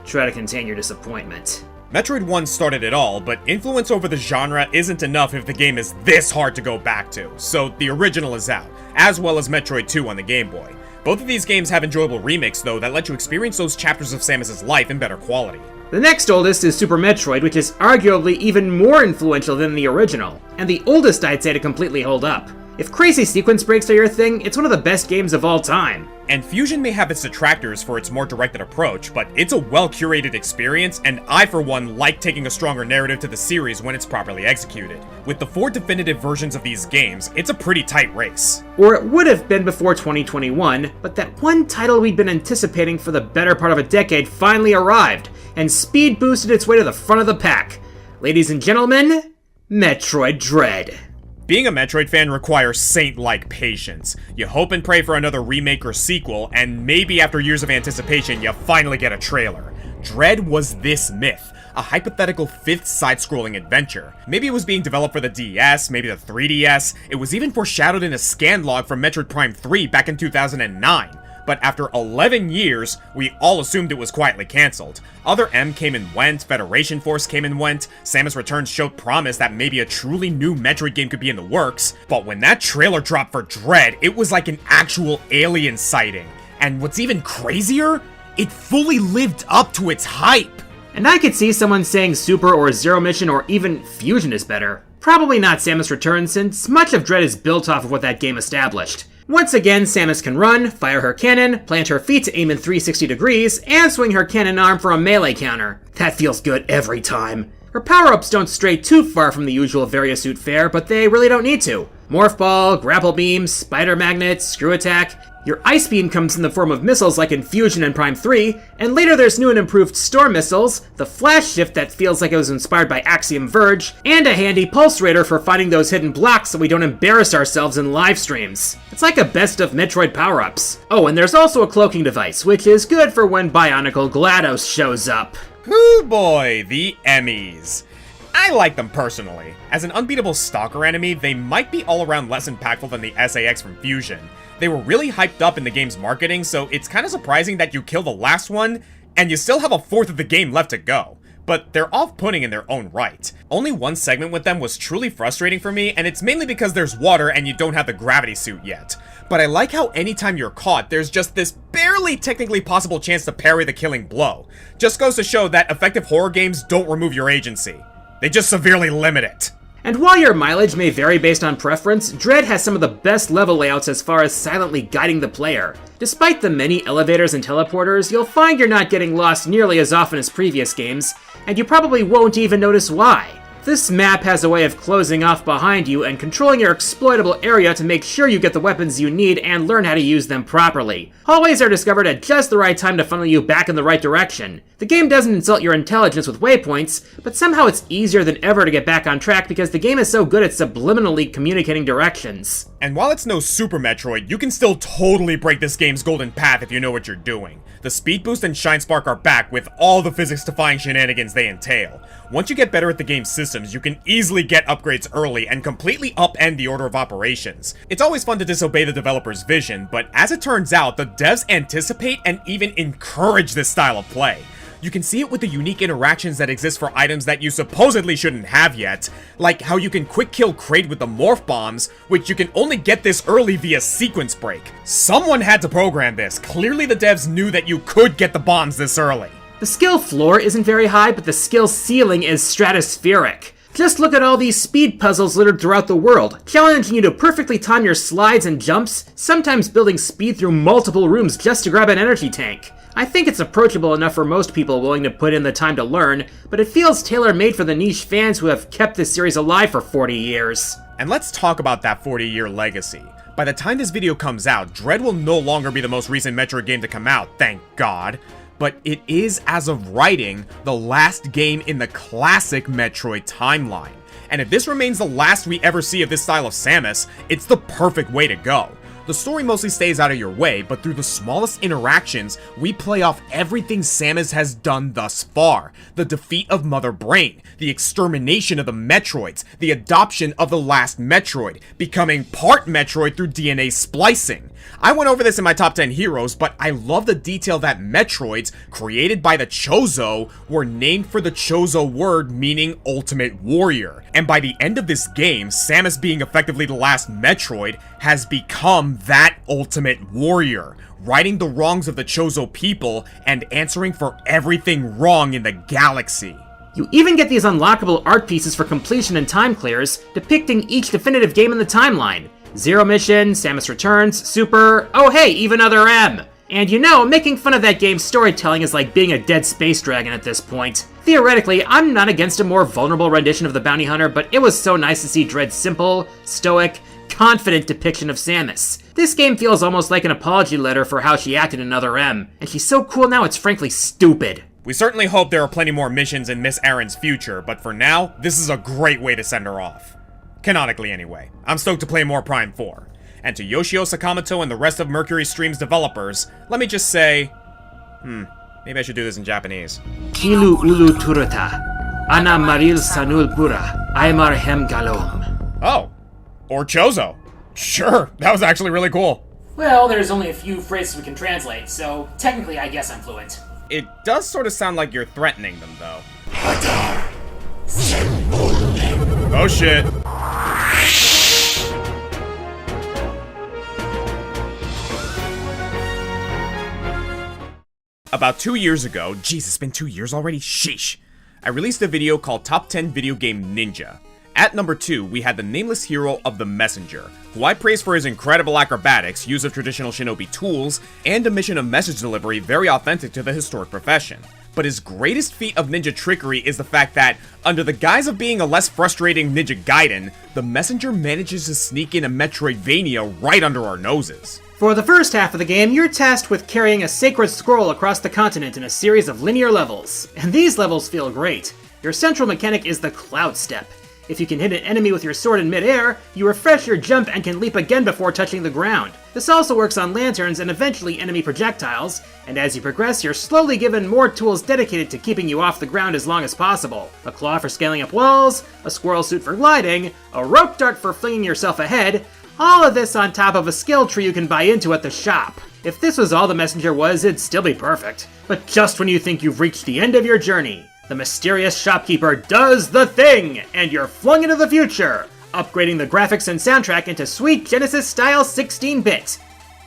[SPEAKER 3] Try to contain your disappointment.
[SPEAKER 2] Metroid 1 started it all, but influence over the genre isn't enough if the game is this hard to go back to, so the original is out, as well as Metroid 2 on the Game Boy. Both of these games have enjoyable remakes though that let you experience those chapters of Samus's life in better quality.
[SPEAKER 3] The next oldest is Super Metroid, which is arguably even more influential than the original, and the oldest I'd say to completely hold up. If crazy sequence breaks are your thing, it's one of the best games of all time.
[SPEAKER 2] And Fusion may have its detractors for its more directed approach, but it's a well-curated experience, and I for one like taking a stronger narrative to the series when it's properly executed. With the 4 definitive versions of these games, it's a pretty tight race.
[SPEAKER 3] Or it would have been before 2021, but that one title we'd been anticipating for the better part of a decade finally arrived, and speed boosted its way to the front of the pack. Ladies and gentlemen, Metroid Dread.
[SPEAKER 2] Being a Metroid fan requires saint-like patience. You hope and pray for another remake or sequel, and maybe after years of anticipation, you finally get a trailer. Dread was this myth, a hypothetical 5th side-scrolling adventure. Maybe it was being developed for the DS, maybe the 3DS, it was even foreshadowed in a scan log from Metroid Prime 3 back in 2009. But after 11 years, we all assumed it was quietly cancelled. Other M came and went, Federation Force came and went, Samus Returns showed promise that maybe a truly new Metroid game could be in the works, but when that trailer dropped for Dread, it was like an actual alien sighting. And what's even crazier? It fully lived up to its hype!
[SPEAKER 3] And I could see someone saying Super or Zero Mission or even Fusion is better. Probably not Samus Returns, since much of Dread is built off of what that game established. Once again, Samus can run, fire her cannon, plant her feet to aim in 360 degrees, and swing her cannon arm for a melee counter. That feels good every time. Her power-ups don't stray too far from the usual Variasuit fare, but they really don't need to. Morph Ball, Grapple Beam, Spider Magnet, Screw Attack. Your Ice Beam comes in the form of missiles like in Fusion and Prime 3, and later there's new and improved Storm Missiles, the Flash Shift that feels like it was inspired by Axiom Verge, and a handy Pulse Raider for finding those hidden blocks so we don't embarrass ourselves in live streams. It's like a best of Metroid power-ups. Oh, and there's also a cloaking device, which is good for when Bionicle GLaDOS shows up.
[SPEAKER 2] Hoo boy, the Emmys. I like them personally. As an unbeatable stalker enemy, they might be all around less impactful than the SAX from Fusion. They were really hyped up in the game's marketing, so it's kinda surprising that you kill the last one, and you still have a fourth of the game left to go. But they're off-putting in their own right. Only one segment with them was truly frustrating for me, and it's mainly because there's water and you don't have the gravity suit yet. But I like how anytime you're caught, there's just this barely technically possible chance to parry the killing blow. Just goes to show that effective horror games don't remove your agency. They just severely limit it.
[SPEAKER 3] And while your mileage may vary based on preference, Dread has some of the best level layouts as far as silently guiding the player. Despite the many elevators and teleporters, you'll find you're not getting lost nearly as often as previous games, and you probably won't even notice why. This map has a way of closing off behind you and controlling your exploitable area to make sure you get the weapons you need and learn how to use them properly. Hallways are discovered at just the right time to funnel you back in the right direction. The game doesn't insult your intelligence with waypoints, but somehow it's easier than ever to get back on track because the game is so good at subliminally communicating directions.
[SPEAKER 2] And while it's no Super Metroid, you can still totally break this game's golden path if you know what you're doing. The Speed Boost and Shine Spark are back with all the physics-defying shenanigans they entail. Once you get better at the game's systems, you can easily get upgrades early and completely upend the order of operations. It's always fun to disobey the developer's vision, but as it turns out, the devs anticipate and even encourage this style of play. You can see it with the unique interactions that exist for items that you supposedly shouldn't have yet, like how you can quick kill Kraid with the morph bombs, which you can only get this early via sequence break. Someone had to program this. Clearly the devs knew that you could get the bombs this early.
[SPEAKER 3] The skill floor isn't very high, but the skill ceiling is stratospheric. Just look at all these speed puzzles littered throughout the world, challenging you to perfectly time your slides and jumps, sometimes building speed through multiple rooms just to grab an energy tank. I think it's approachable enough for most people willing to put in the time to learn, but it feels tailor-made for the niche fans who have kept this series alive for 40 years.
[SPEAKER 2] And let's talk about that 40-year legacy. By the time this video comes out, Dread will no longer be the most recent Metroid game to come out, thank God. But it is, as of writing, the last game in the classic Metroid timeline. And if this remains the last we ever see of this style of Samus, it's the perfect way to go. The story mostly stays out of your way, but through the smallest interactions, we play off everything Samus has done thus far. The defeat of Mother Brain, the extermination of the Metroids, the adoption of the last Metroid, becoming part Metroid through DNA splicing. I went over this in my top 10 heroes, but I love the detail that Metroids, created by the Chozo, were named for the Chozo word meaning Ultimate Warrior. And by the end of this game, Samus being effectively the last Metroid, has become that Ultimate Warrior, righting the wrongs of the Chozo people and answering for everything wrong in the galaxy.
[SPEAKER 3] You even get these unlockable art pieces for completion and time clears, depicting each definitive game in the timeline. Zero Mission, Samus Returns, Super, oh hey, even Other M. And you know, making fun of that game's storytelling is like being a dead space dragon at this point. Theoretically, I'm not against a more vulnerable rendition of the bounty hunter, but it was so nice to see Dread's simple, stoic, confident depiction of Samus. This game feels almost like an apology letter for how she acted in Other M, and she's so cool now it's frankly stupid.
[SPEAKER 2] We certainly hope there are plenty more missions in Miss Erin's future, but for now, this is a great way to send her off. Canonically anyway. I'm stoked to play more Prime 4. And to Yoshio Sakamoto and the rest of Mercury Stream's developers, let me just say... maybe I should do this in Japanese.
[SPEAKER 3] Kilu ulu turata, ana maril sanul pura, aymar hem galom.
[SPEAKER 2] Oh. Or Chozo. Sure, that was actually really cool.
[SPEAKER 1] Well, there's only a few phrases we can translate, so technically I guess I'm fluent.
[SPEAKER 2] It does sort of sound like you're threatening them, though. Oh shit. About 2 years ago, jeez, it's been 2 years already? Sheesh. I released a video called Top 10 Video Game Ninja. At number 2, we had the nameless hero of the Messenger, who I praise for his incredible acrobatics, use of traditional shinobi tools, and a mission of message delivery very authentic to the historic profession. But his greatest feat of ninja trickery is the fact that, under the guise of being a less frustrating Ninja Gaiden, the Messenger manages to sneak in a Metroidvania right under our noses.
[SPEAKER 3] For the first half of the game, you're tasked with carrying a sacred scroll across the continent in a series of linear levels, and these levels feel great. Your central mechanic is the Cloud Step. If you can hit an enemy with your sword in midair, you refresh your jump and can leap again before touching the ground. This also works on lanterns and eventually enemy projectiles, and as you progress, you're slowly given more tools dedicated to keeping you off the ground as long as possible. A claw for scaling up walls, a squirrel suit for gliding, a rope dart for flinging yourself ahead, all of this on top of a skill tree you can buy into at the shop. If this was all the Messenger was, it'd still be perfect. But just when you think you've reached the end of your journey, the mysterious shopkeeper does the thing, and you're flung into the future, upgrading the graphics and soundtrack into sweet Genesis-style 16-bit.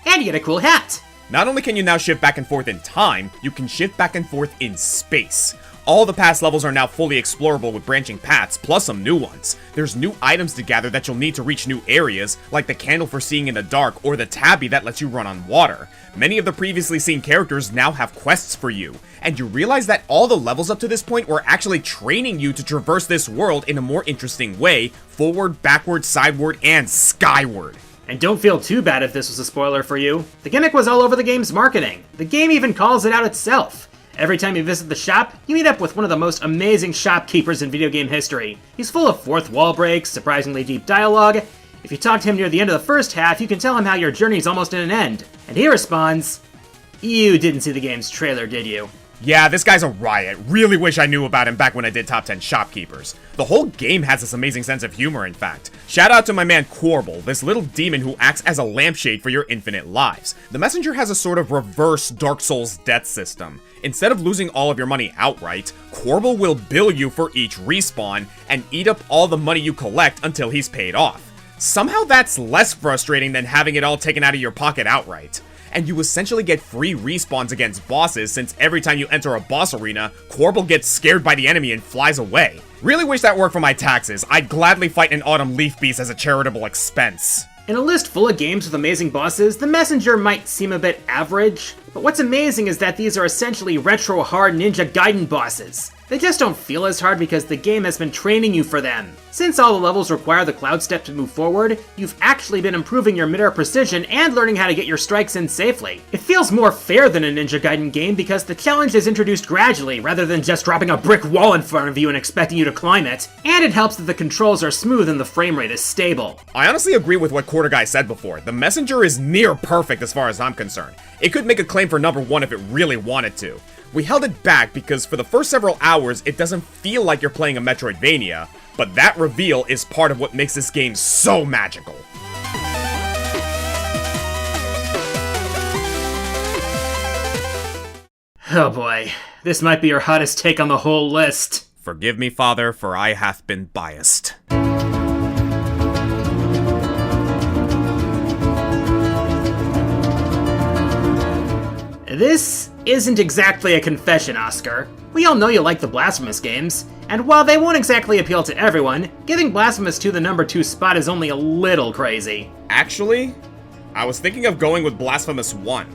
[SPEAKER 3] And you get a cool hat.
[SPEAKER 2] Not only can you now shift back and forth in time, you can shift back and forth in space. All the past levels are now fully explorable with branching paths, plus some new ones. There's new items to gather that you'll need to reach new areas, like the candle for seeing in the dark or the tabby that lets you run on water. Many of the previously seen characters now have quests for you, and you realize that all the levels up to this point were actually training you to traverse this world in a more interesting way, forward, backward, sideward, and skyward.
[SPEAKER 3] And don't feel too bad if this was a spoiler for you. The gimmick was all over the game's marketing. The game even calls it out itself. Every time you visit the shop, you meet up with one of the most amazing shopkeepers in video game history. He's full of fourth wall breaks, surprisingly deep dialogue. If you talk to him near the end of the first half, you can tell him how your journey's almost at an end. And he responds, "You didn't see the game's trailer, did you?"
[SPEAKER 2] Yeah, this guy's a riot. Really wish I knew about him back when I did Top 10 Shopkeepers. The whole game has this amazing sense of humor, in fact. Shout out to my man Quarble, this little demon who acts as a lampshade for your infinite lives. The messenger has a sort of reverse Dark Souls death system. Instead of losing all of your money outright, Quarble will bill you for each respawn and eat up all the money you collect until he's paid off. Somehow that's less frustrating than having it all taken out of your pocket outright. And you essentially get free respawns against bosses, since every time you enter a boss arena, Quarble gets scared by the enemy and flies away. Really wish that worked for my taxes. I'd gladly fight an Autumn Leaf Beast as a charitable expense.
[SPEAKER 3] In a list full of games with amazing bosses, the Messenger might seem a bit average, but what's amazing is that these are essentially retro-hard Ninja Gaiden bosses. They just don't feel as hard because the game has been training you for them. Since all the levels require the cloud step to move forward, you've actually been improving your midair precision and learning how to get your strikes in safely. It feels more fair than a Ninja Gaiden game because the challenge is introduced gradually rather than just dropping a brick wall in front of you and expecting you to climb it, and it helps that the controls are smooth and the frame rate is stable.
[SPEAKER 2] I honestly agree with what Quarter Guy said before. The Messenger is near perfect as far as I'm concerned. It could make a claim for number 1 if it really wanted to. We held it back because for the first several hours, it doesn't feel like you're playing a Metroidvania, but that reveal is part of what makes this game so magical.
[SPEAKER 3] Oh boy, this might be your hottest take on the whole list.
[SPEAKER 2] Forgive me, Father, for I hath been biased.
[SPEAKER 3] This isn't exactly a confession, Oscar. We all know you like the Blasphemous games, and while they won't exactly appeal to everyone, giving Blasphemous 2 the number 2 spot is only a little crazy.
[SPEAKER 2] Actually, I was thinking of going with Blasphemous 1.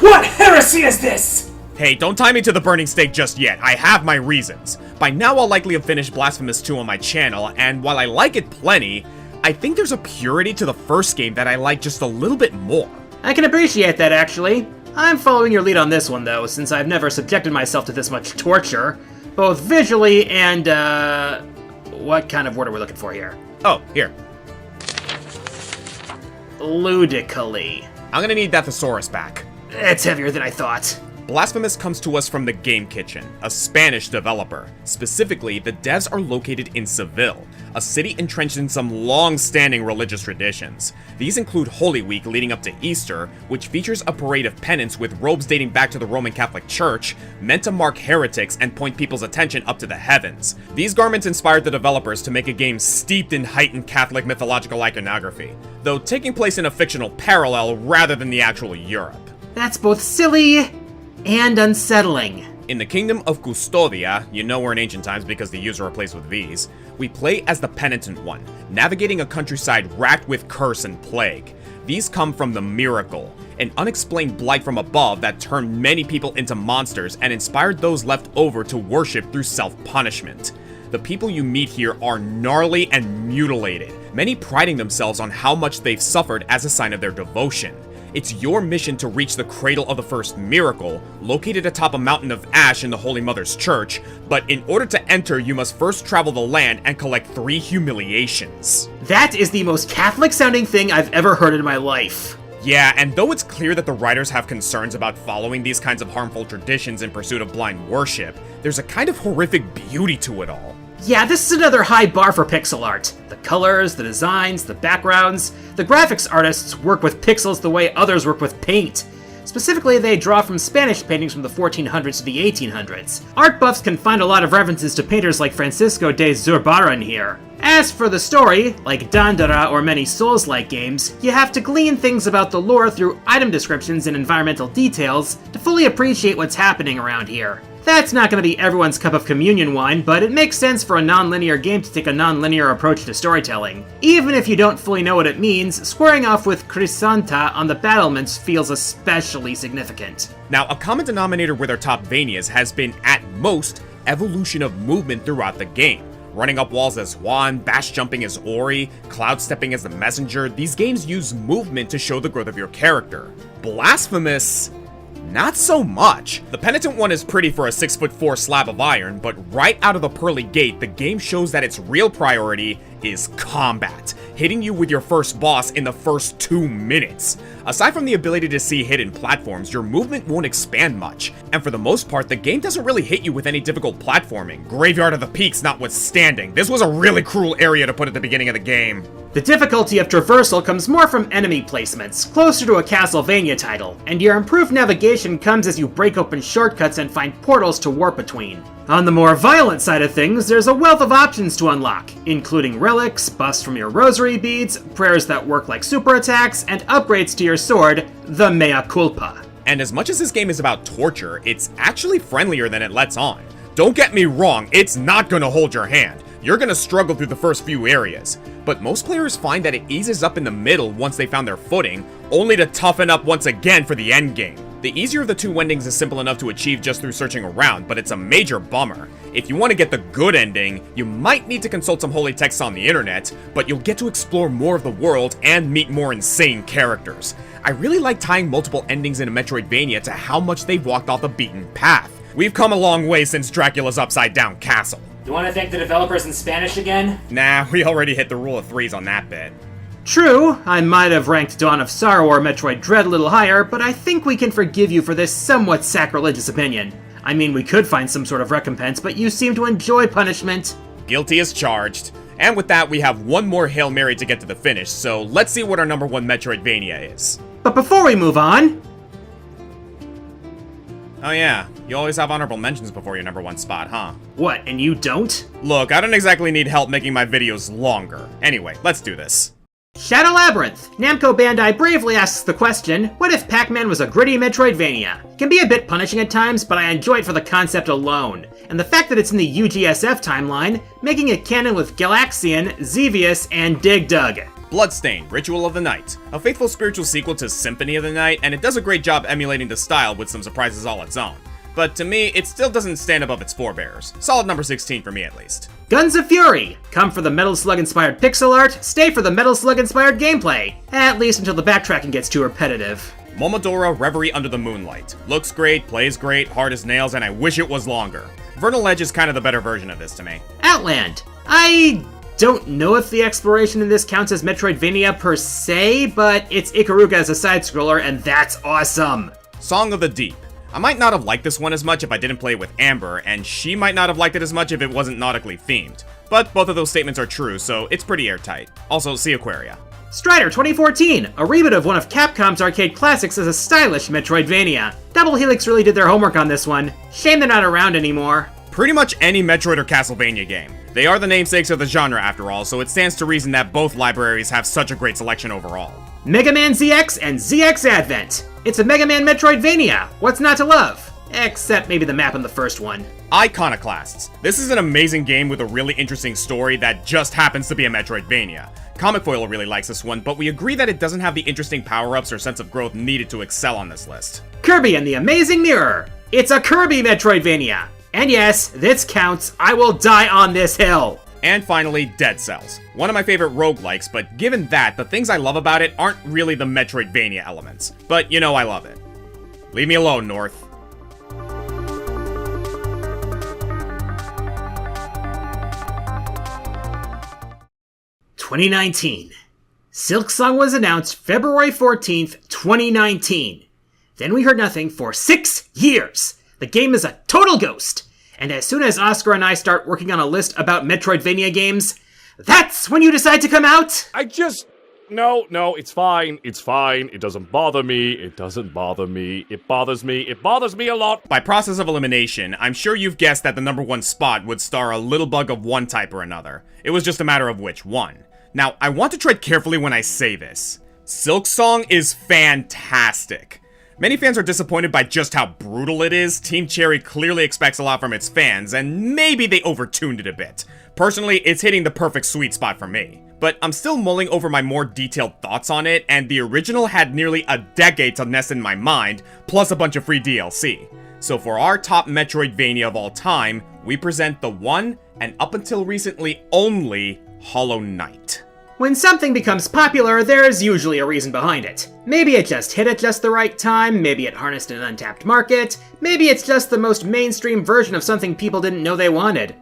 [SPEAKER 1] What heresy is this?
[SPEAKER 2] Hey, don't tie me to the burning stake just yet. I have my reasons. By now I'll likely have finished Blasphemous 2 on my channel, and while I like it plenty, I think there's a purity to the first game that I like just a little bit more.
[SPEAKER 3] I can appreciate that, actually. I'm following your lead on this one, though, since I've never subjected myself to this much torture, both visually and, what kind of word are we looking for here?
[SPEAKER 2] Oh, here.
[SPEAKER 3] Ludically.
[SPEAKER 2] I'm gonna need that thesaurus back.
[SPEAKER 3] It's heavier than I thought.
[SPEAKER 2] Blasphemous comes to us from the Game Kitchen, a Spanish developer. Specifically, the devs are located in Seville, a city entrenched in some long-standing religious traditions. These include Holy Week leading up to Easter, which features a parade of penance with robes dating back to the Roman Catholic Church, meant to mark heretics and point people's attention up to the heavens. These garments inspired the developers to make a game steeped in heightened Catholic mythological iconography, though taking place in a fictional parallel rather than the actual Europe.
[SPEAKER 3] That's both silly and unsettling.
[SPEAKER 2] In the Kingdom of Custodia, you know we're in ancient times because the U's are replaced with V's, we play as the Penitent One, navigating a countryside racked with curse and plague. These come from the Miracle, an unexplained blight from above that turned many people into monsters and inspired those left over to worship through self-punishment. The people you meet here are gnarly and mutilated, many priding themselves on how much they've suffered as a sign of their devotion. It's your mission to reach the cradle of the first miracle, located atop a mountain of ash in the Holy Mother's Church, but in order to enter, you must first travel the land and collect 3 humiliations.
[SPEAKER 3] That is the most Catholic-sounding thing I've ever heard in my life.
[SPEAKER 2] Yeah, and though it's clear that the writers have concerns about following these kinds of harmful traditions in pursuit of blind worship, there's a kind of horrific beauty to it all.
[SPEAKER 3] Yeah, this is another high bar for pixel art. The colors, the designs, the backgrounds. The graphics artists work with pixels the way others work with paint. Specifically, they draw from Spanish paintings from the 1400s to the 1800s. Art buffs can find a lot of references to painters like Francisco de Zurbarán here. As for the story, like DnDearest or many Souls-like games, you have to glean things about the lore through item descriptions and environmental details to fully appreciate what's happening around here. That's not going to be everyone's cup of communion wine, but it makes sense for a non-linear game to take a non-linear approach to storytelling. Even if you don't fully know what it means, squaring off with Crisanta on the battlements feels especially significant.
[SPEAKER 2] Now, a common denominator with our top Vanias has been, at most, evolution of movement throughout the game. Running up walls as Juan, bash jumping as Ori, cloud stepping as the Messenger, these games use movement to show the growth of your character. Blasphemous? Not so much. The Penitent One is pretty for a 6'4" slab of iron, but right out of the pearly gate, the game shows that its real priority is combat. hitting you with your first boss in the first 2 minutes. Aside from the ability to see hidden platforms, your movement won't expand much, and for the most part, the game doesn't really hit you with any difficult platforming, Graveyard of the Peaks notwithstanding. This was a really cruel area to put at the beginning of the game.
[SPEAKER 3] The difficulty of traversal comes more from enemy placements, closer to a Castlevania title, and your improved navigation comes as you break open shortcuts and find portals to warp between. On the more violent side of things, there's a wealth of options to unlock, including relics, buffs from your rosary beads, prayers that work like super attacks, and upgrades to your sword, the Mea Culpa.
[SPEAKER 2] And as much as this game is about torture, it's actually friendlier than it lets on. Don't get me wrong, it's not gonna hold your hand. You're gonna struggle through the first few areas, but most players find that it eases up in the middle once they found their footing, only to toughen up once again for the endgame. The easier of the two endings is simple enough to achieve just through searching around, but it's a major bummer. If you want to get the good ending, you might need to consult some holy texts on the internet, but you'll get to explore more of the world and meet more insane characters. I really like tying multiple endings in a Metroidvania to how much they've walked off the beaten path. We've come a long way since Dracula's Upside Down Castle.
[SPEAKER 1] You want to thank the developers in Spanish again?
[SPEAKER 2] Nah, we already hit the rule of threes on that bit.
[SPEAKER 3] True, I might have ranked Dawn of Sorrow or Metroid Dread a little higher, but I think we can forgive you for this somewhat sacrilegious opinion. I mean, we could find some sort of recompense, but you seem to enjoy punishment.
[SPEAKER 2] Guilty as charged. And with that, we have one more Hail Mary to get to the finish, so let's see what our number one Metroidvania is.
[SPEAKER 3] But before we move on...
[SPEAKER 2] Oh yeah, you always have honorable mentions before your number one spot, huh?
[SPEAKER 3] What, and you don't?
[SPEAKER 2] Look, I don't exactly need help making my videos longer. Anyway, let's do this.
[SPEAKER 3] Shadow Labyrinth. Namco Bandai bravely asks the question, what if Pac-Man was a gritty Metroidvania? It can be a bit punishing at times, but I enjoy it for the concept alone. And the fact that it's in the UGSF timeline, making it canon with Galaxian, Xevious, and Dig Dug.
[SPEAKER 2] Bloodstained, Ritual of the Night. A faithful spiritual sequel to Symphony of the Night, and it does a great job emulating the style with some surprises all its own. But to me, it still doesn't stand above its forebears. Solid number 16 for me at least.
[SPEAKER 3] Guns of Fury! Come for the Metal Slug-inspired pixel art, stay for the Metal Slug-inspired gameplay. At least until the backtracking gets too repetitive.
[SPEAKER 2] Momodora Reverie Under the Moonlight. Looks great, plays great, hard as nails, and I wish it was longer. Vernal Edge is kind of the better version of this to me.
[SPEAKER 3] Outland. I don't know if the exploration in this counts as Metroidvania per se, but it's Ikaruga as a side-scroller, and that's awesome!
[SPEAKER 2] Song of the Deep. I might not have liked this one as much if I didn't play it with Amber, and she might not have liked it as much if it wasn't nautically themed. But both of those statements are true, so it's pretty airtight. Also, see Aquaria.
[SPEAKER 3] Strider 2014, a reboot of one of Capcom's arcade classics as a stylish Metroidvania. Double Helix really did their homework on this one. Shame they're not around anymore.
[SPEAKER 2] Pretty much any Metroid or Castlevania game. They are the namesakes of the genre after all, so it stands to reason that both libraries have such a great selection overall.
[SPEAKER 3] Mega Man ZX and ZX Advent. It's a Mega Man Metroidvania. What's not to love? Except maybe the map in the first one.
[SPEAKER 2] Iconoclasts. This is an amazing game with a really interesting story that just happens to be a Metroidvania. ComicFoil really likes this one, but we agree that it doesn't have the interesting power-ups or sense of growth needed to excel on this list.
[SPEAKER 3] Kirby and the Amazing Mirror. It's a Kirby Metroidvania. And yes, this counts. I will die on this hill.
[SPEAKER 2] And finally, Dead Cells. One of my favorite roguelikes, but given that, the things I love about it aren't really the Metroidvania elements. But you know I love it. Leave me alone, North.
[SPEAKER 3] (2019) Silksong was announced February 14th, 2019. Then we heard nothing for 6 years. The game is a total ghost. And as soon as Oscar and I start working on a list about Metroidvania games, that's when you decide to come out?
[SPEAKER 11] No, it's fine. It's fine. It doesn't bother me. It doesn't bother me. It bothers me. It bothers me a lot.
[SPEAKER 2] By process of elimination, I'm sure you've guessed that the number one spot would star a little bug of one type or another. It was just a matter of which one. Now, I want to tread carefully when I say this. Silksong is fantastic. Many fans are disappointed by just how brutal it is. Team Cherry clearly expects a lot from its fans, and maybe they overtuned it a bit. Personally, it's hitting the perfect sweet spot for me. But I'm still mulling over my more detailed thoughts on it, and the original had nearly a decade to nest in my mind, plus a bunch of free DLC. So for our top Metroidvania of all time, we present the one, and up until recently only, Hollow Knight.
[SPEAKER 3] When something becomes popular, there's usually a reason behind it. Maybe it just hit at just the right time, maybe it harnessed an untapped market, maybe it's just the most mainstream version of something people didn't know they wanted.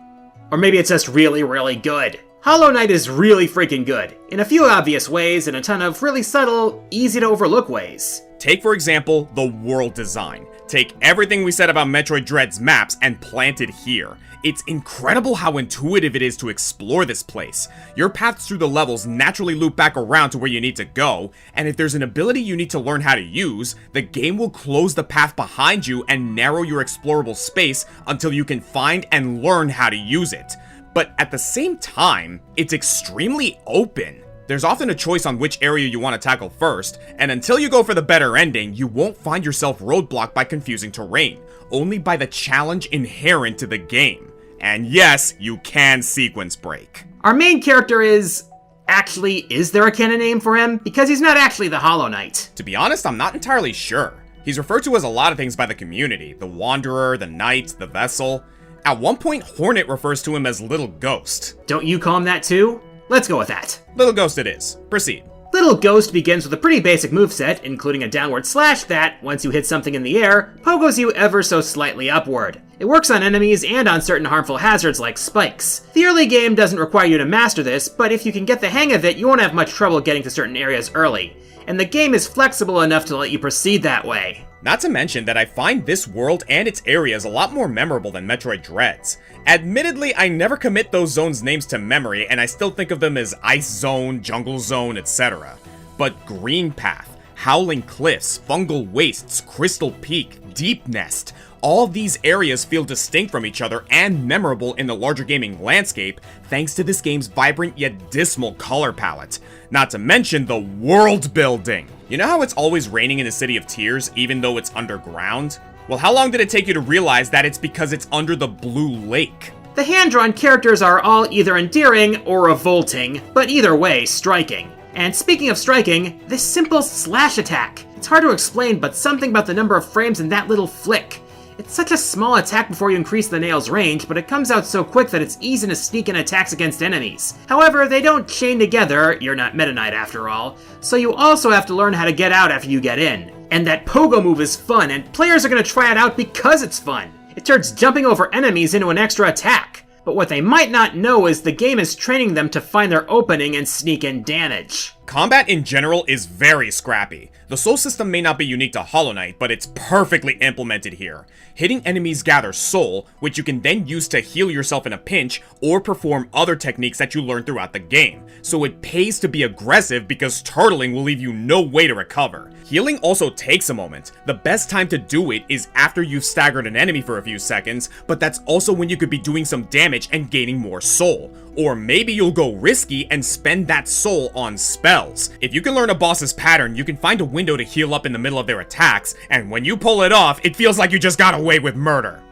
[SPEAKER 3] Or maybe it's just really, really good. Hollow Knight is really freaking good, in a few obvious ways and a ton of really subtle, easy to overlook ways.
[SPEAKER 2] Take, for example, the world design. Take everything we said about Metroid Dread's maps and plant it here. It's incredible how intuitive it is to explore this place. Your paths through the levels naturally loop back around to where you need to go, and if there's an ability you need to learn how to use, the game will close the path behind you and narrow your explorable space until you can find and learn how to use it. But at the same time, it's extremely open. There's often a choice on which area you want to tackle first, and until you go for the better ending, you won't find yourself roadblocked by confusing terrain, only by the challenge inherent to the game. And yes, you can sequence break.
[SPEAKER 3] Our main character is there a canon name for him? Because he's not actually the Hollow Knight.
[SPEAKER 2] To be honest, I'm not entirely sure. He's referred to as a lot of things by the community: the Wanderer, the Knight, the Vessel. At one point, Hornet refers to him as Little Ghost.
[SPEAKER 3] Don't you call him that too? Let's go with that.
[SPEAKER 2] Little Ghost it is. Proceed.
[SPEAKER 3] Little Ghost begins with a pretty basic moveset, including a downward slash that, once you hit something in the air, pogos you ever so slightly upward. It works on enemies and on certain harmful hazards like spikes. The early game doesn't require you to master this, but if you can get the hang of it, you won't have much trouble getting to certain areas early. And the game is flexible enough to let you proceed that way.
[SPEAKER 2] Not to mention that I find this world and its areas a lot more memorable than Metroid Dread's. Admittedly, I never commit those zones' names to memory, and I still think of them as Ice Zone, Jungle Zone, etc. But Green Path, Howling Cliffs, Fungal Wastes, Crystal Peak, Deep Nest, all these areas feel distinct from each other and memorable in the larger gaming landscape thanks to this game's vibrant yet dismal color palette. Not to mention the world building. You know how it's always raining in the City of Tears even though it's underground? Well, how long did it take you to realize that it's because it's under the Blue Lake?
[SPEAKER 3] The hand-drawn characters are all either endearing or revolting, but either way, striking. And speaking of striking, this simple slash attack. It's hard to explain, but something about the number of frames in that little flick. It's such a small attack before you increase the nail's range, but it comes out so quick that it's easy to sneak in attacks against enemies. However, they don't chain together, you're not Meta Knight after all, so you also have to learn how to get out after you get in. And that pogo move is fun, and players are going to try it out because it's fun. It turns jumping over enemies into an extra attack. But what they might not know is the game is training them to find their opening and sneak in damage.
[SPEAKER 2] Combat in general is very scrappy. The soul system may not be unique to Hollow Knight, but it's perfectly implemented here. Hitting enemies gathers soul, which you can then use to heal yourself in a pinch, or perform other techniques that you learn throughout the game. So it pays to be aggressive because turtling will leave you no way to recover. Healing also takes a moment. The best time to do it is after you've staggered an enemy for a few seconds, but that's also when you could be doing some damage and gaining more soul. Or maybe you'll go risky and spend that soul on spells. If you can learn a boss's pattern, you can find a window to heal up in the middle of their attacks, and when you pull it off, it feels like you just got away with murder.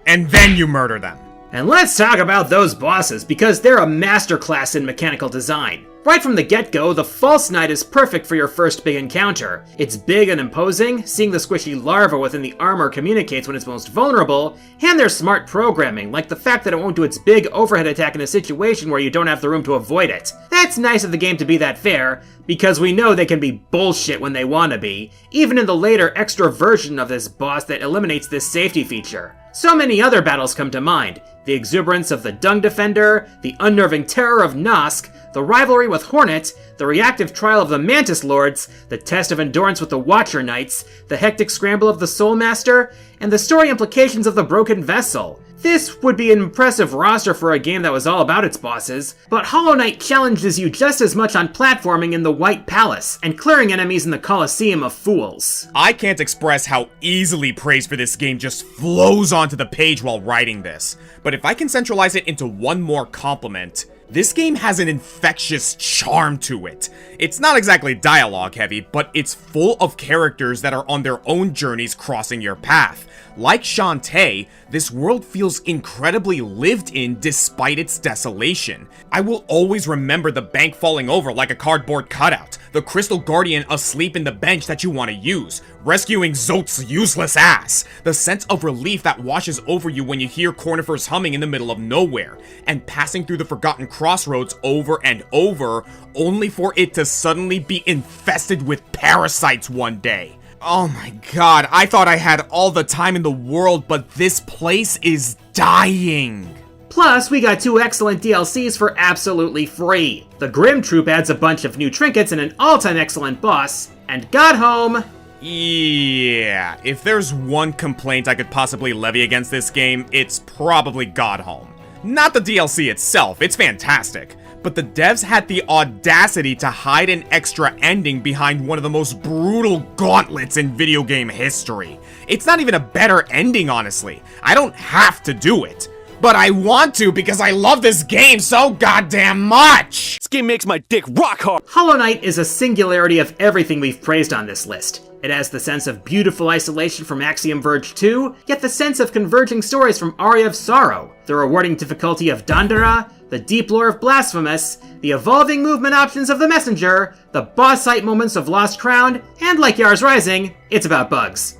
[SPEAKER 2] And then you murder them.
[SPEAKER 3] And let's talk about those bosses, because they're a masterclass in mechanical design. Right from the get-go, the False Knight is perfect for your first big encounter. It's big and imposing, seeing the squishy larva within the armor communicates when it's most vulnerable, and there's smart programming, like the fact that it won't do its big overhead attack in a situation where you don't have the room to avoid it. That's nice of the game to be that fair, because we know they can be bullshit when they want to be, even in the later extra version of this boss that eliminates this safety feature. So many other battles come to mind: the exuberance of the Dung Defender, the unnerving terror of Nosk, the rivalry with Hornet, the reactive trial of the Mantis Lords, the test of endurance with the Watcher Knights, the hectic scramble of the Soul Master, and the story implications of the Broken Vessel. This would be an impressive roster for a game that was all about its bosses, but Hollow Knight challenges you just as much on platforming in the White Palace, and clearing enemies in the Colosseum of Fools.
[SPEAKER 2] I can't express how easily praise for this game just flows onto the page while writing this, but if I can centralize it into one more compliment, this game has an infectious charm to it. It's not exactly dialogue heavy, but it's full of characters that are on their own journeys crossing your path. Like Shantae, this world feels incredibly lived in despite its desolation. I will always remember the bank falling over like a cardboard cutout, the Crystal Guardian asleep in the bench that you want to use, rescuing Zot's useless ass, the sense of relief that washes over you when you hear Cornifer's humming in the middle of nowhere, and passing through the forgotten crossroads over and over, only for it to suddenly be infested with parasites one day. Oh my god, I thought I had all the time in the world, but this place is dying.
[SPEAKER 3] Plus, we got 2 excellent DLCs for absolutely free. The Grim Troop adds a bunch of new trinkets and an all-time excellent boss, and got home...
[SPEAKER 2] Yeah, if there's one complaint I could possibly levy against this game, it's probably God Home. Not the DLC itself, it's fantastic, but the devs had the audacity to hide an extra ending behind one of the most brutal gauntlets in video game history. It's not even a better ending, honestly. I don't have to do it. But I want to because I love this game so goddamn much!
[SPEAKER 11] This game makes my dick rock hard!
[SPEAKER 3] Hollow Knight is a singularity of everything we've praised on this list. It has the sense of beautiful isolation from Axiom Verge 2, yet the sense of converging stories from Aria of Sorrow, the rewarding difficulty of Dandara, the deep lore of Blasphemous, the evolving movement options of the Messenger, the boss fight moments of Lost Crown, and like Yar's Rising, it's about bugs.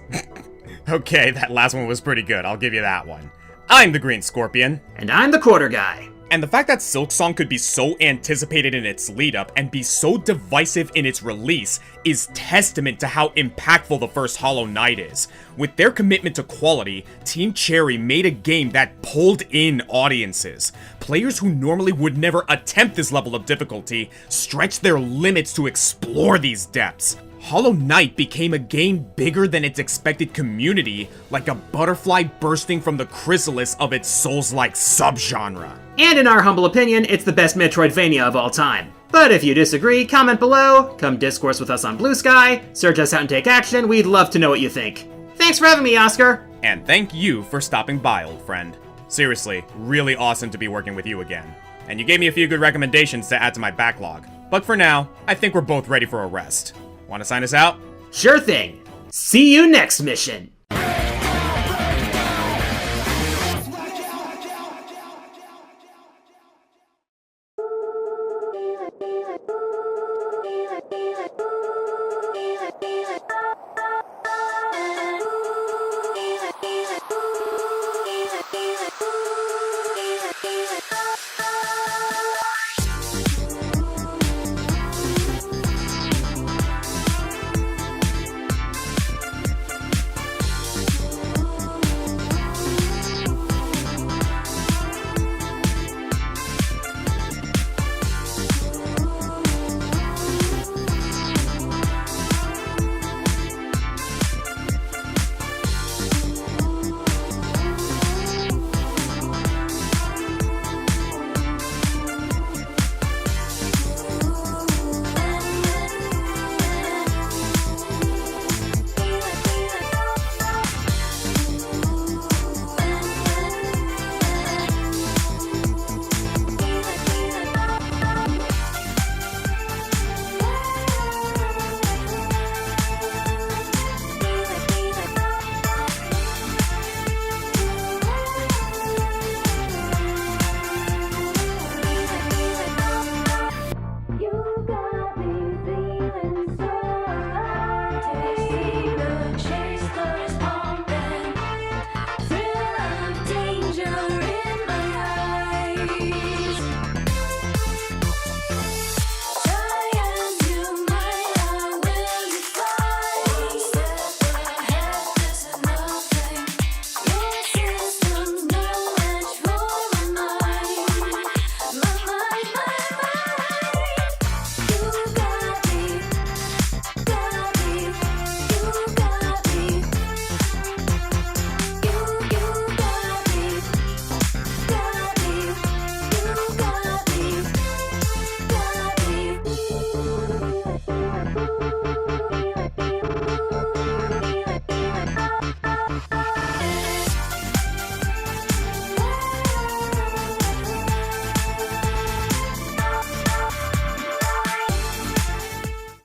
[SPEAKER 2] Okay, that last one was pretty good, I'll give you that one. I'm the Green Scorpion.
[SPEAKER 3] And I'm the Quarter Guy.
[SPEAKER 2] And the fact that Silksong could be so anticipated in its lead-up and be so divisive in its release is testament to how impactful the first Hollow Knight is. With their commitment to quality, Team Cherry made a game that pulled in audiences. Players who normally would never attempt this level of difficulty stretched their limits to explore these depths. Hollow Knight became a game bigger than its expected community, like a butterfly bursting from the chrysalis of its Souls-like subgenre.
[SPEAKER 3] And in our humble opinion, it's the best Metroidvania of all time. But if you disagree, comment below, come discourse with us on Blue Sky, search us out and take action, we'd love to know what you think. Thanks for having me, Oscar!
[SPEAKER 2] And thank you for stopping by, old friend. Seriously, really awesome to be working with you again. And you gave me a few good recommendations to add to my backlog. But for now, I think we're both ready for a rest. Want to sign us out?
[SPEAKER 3] Sure thing. See you next mission.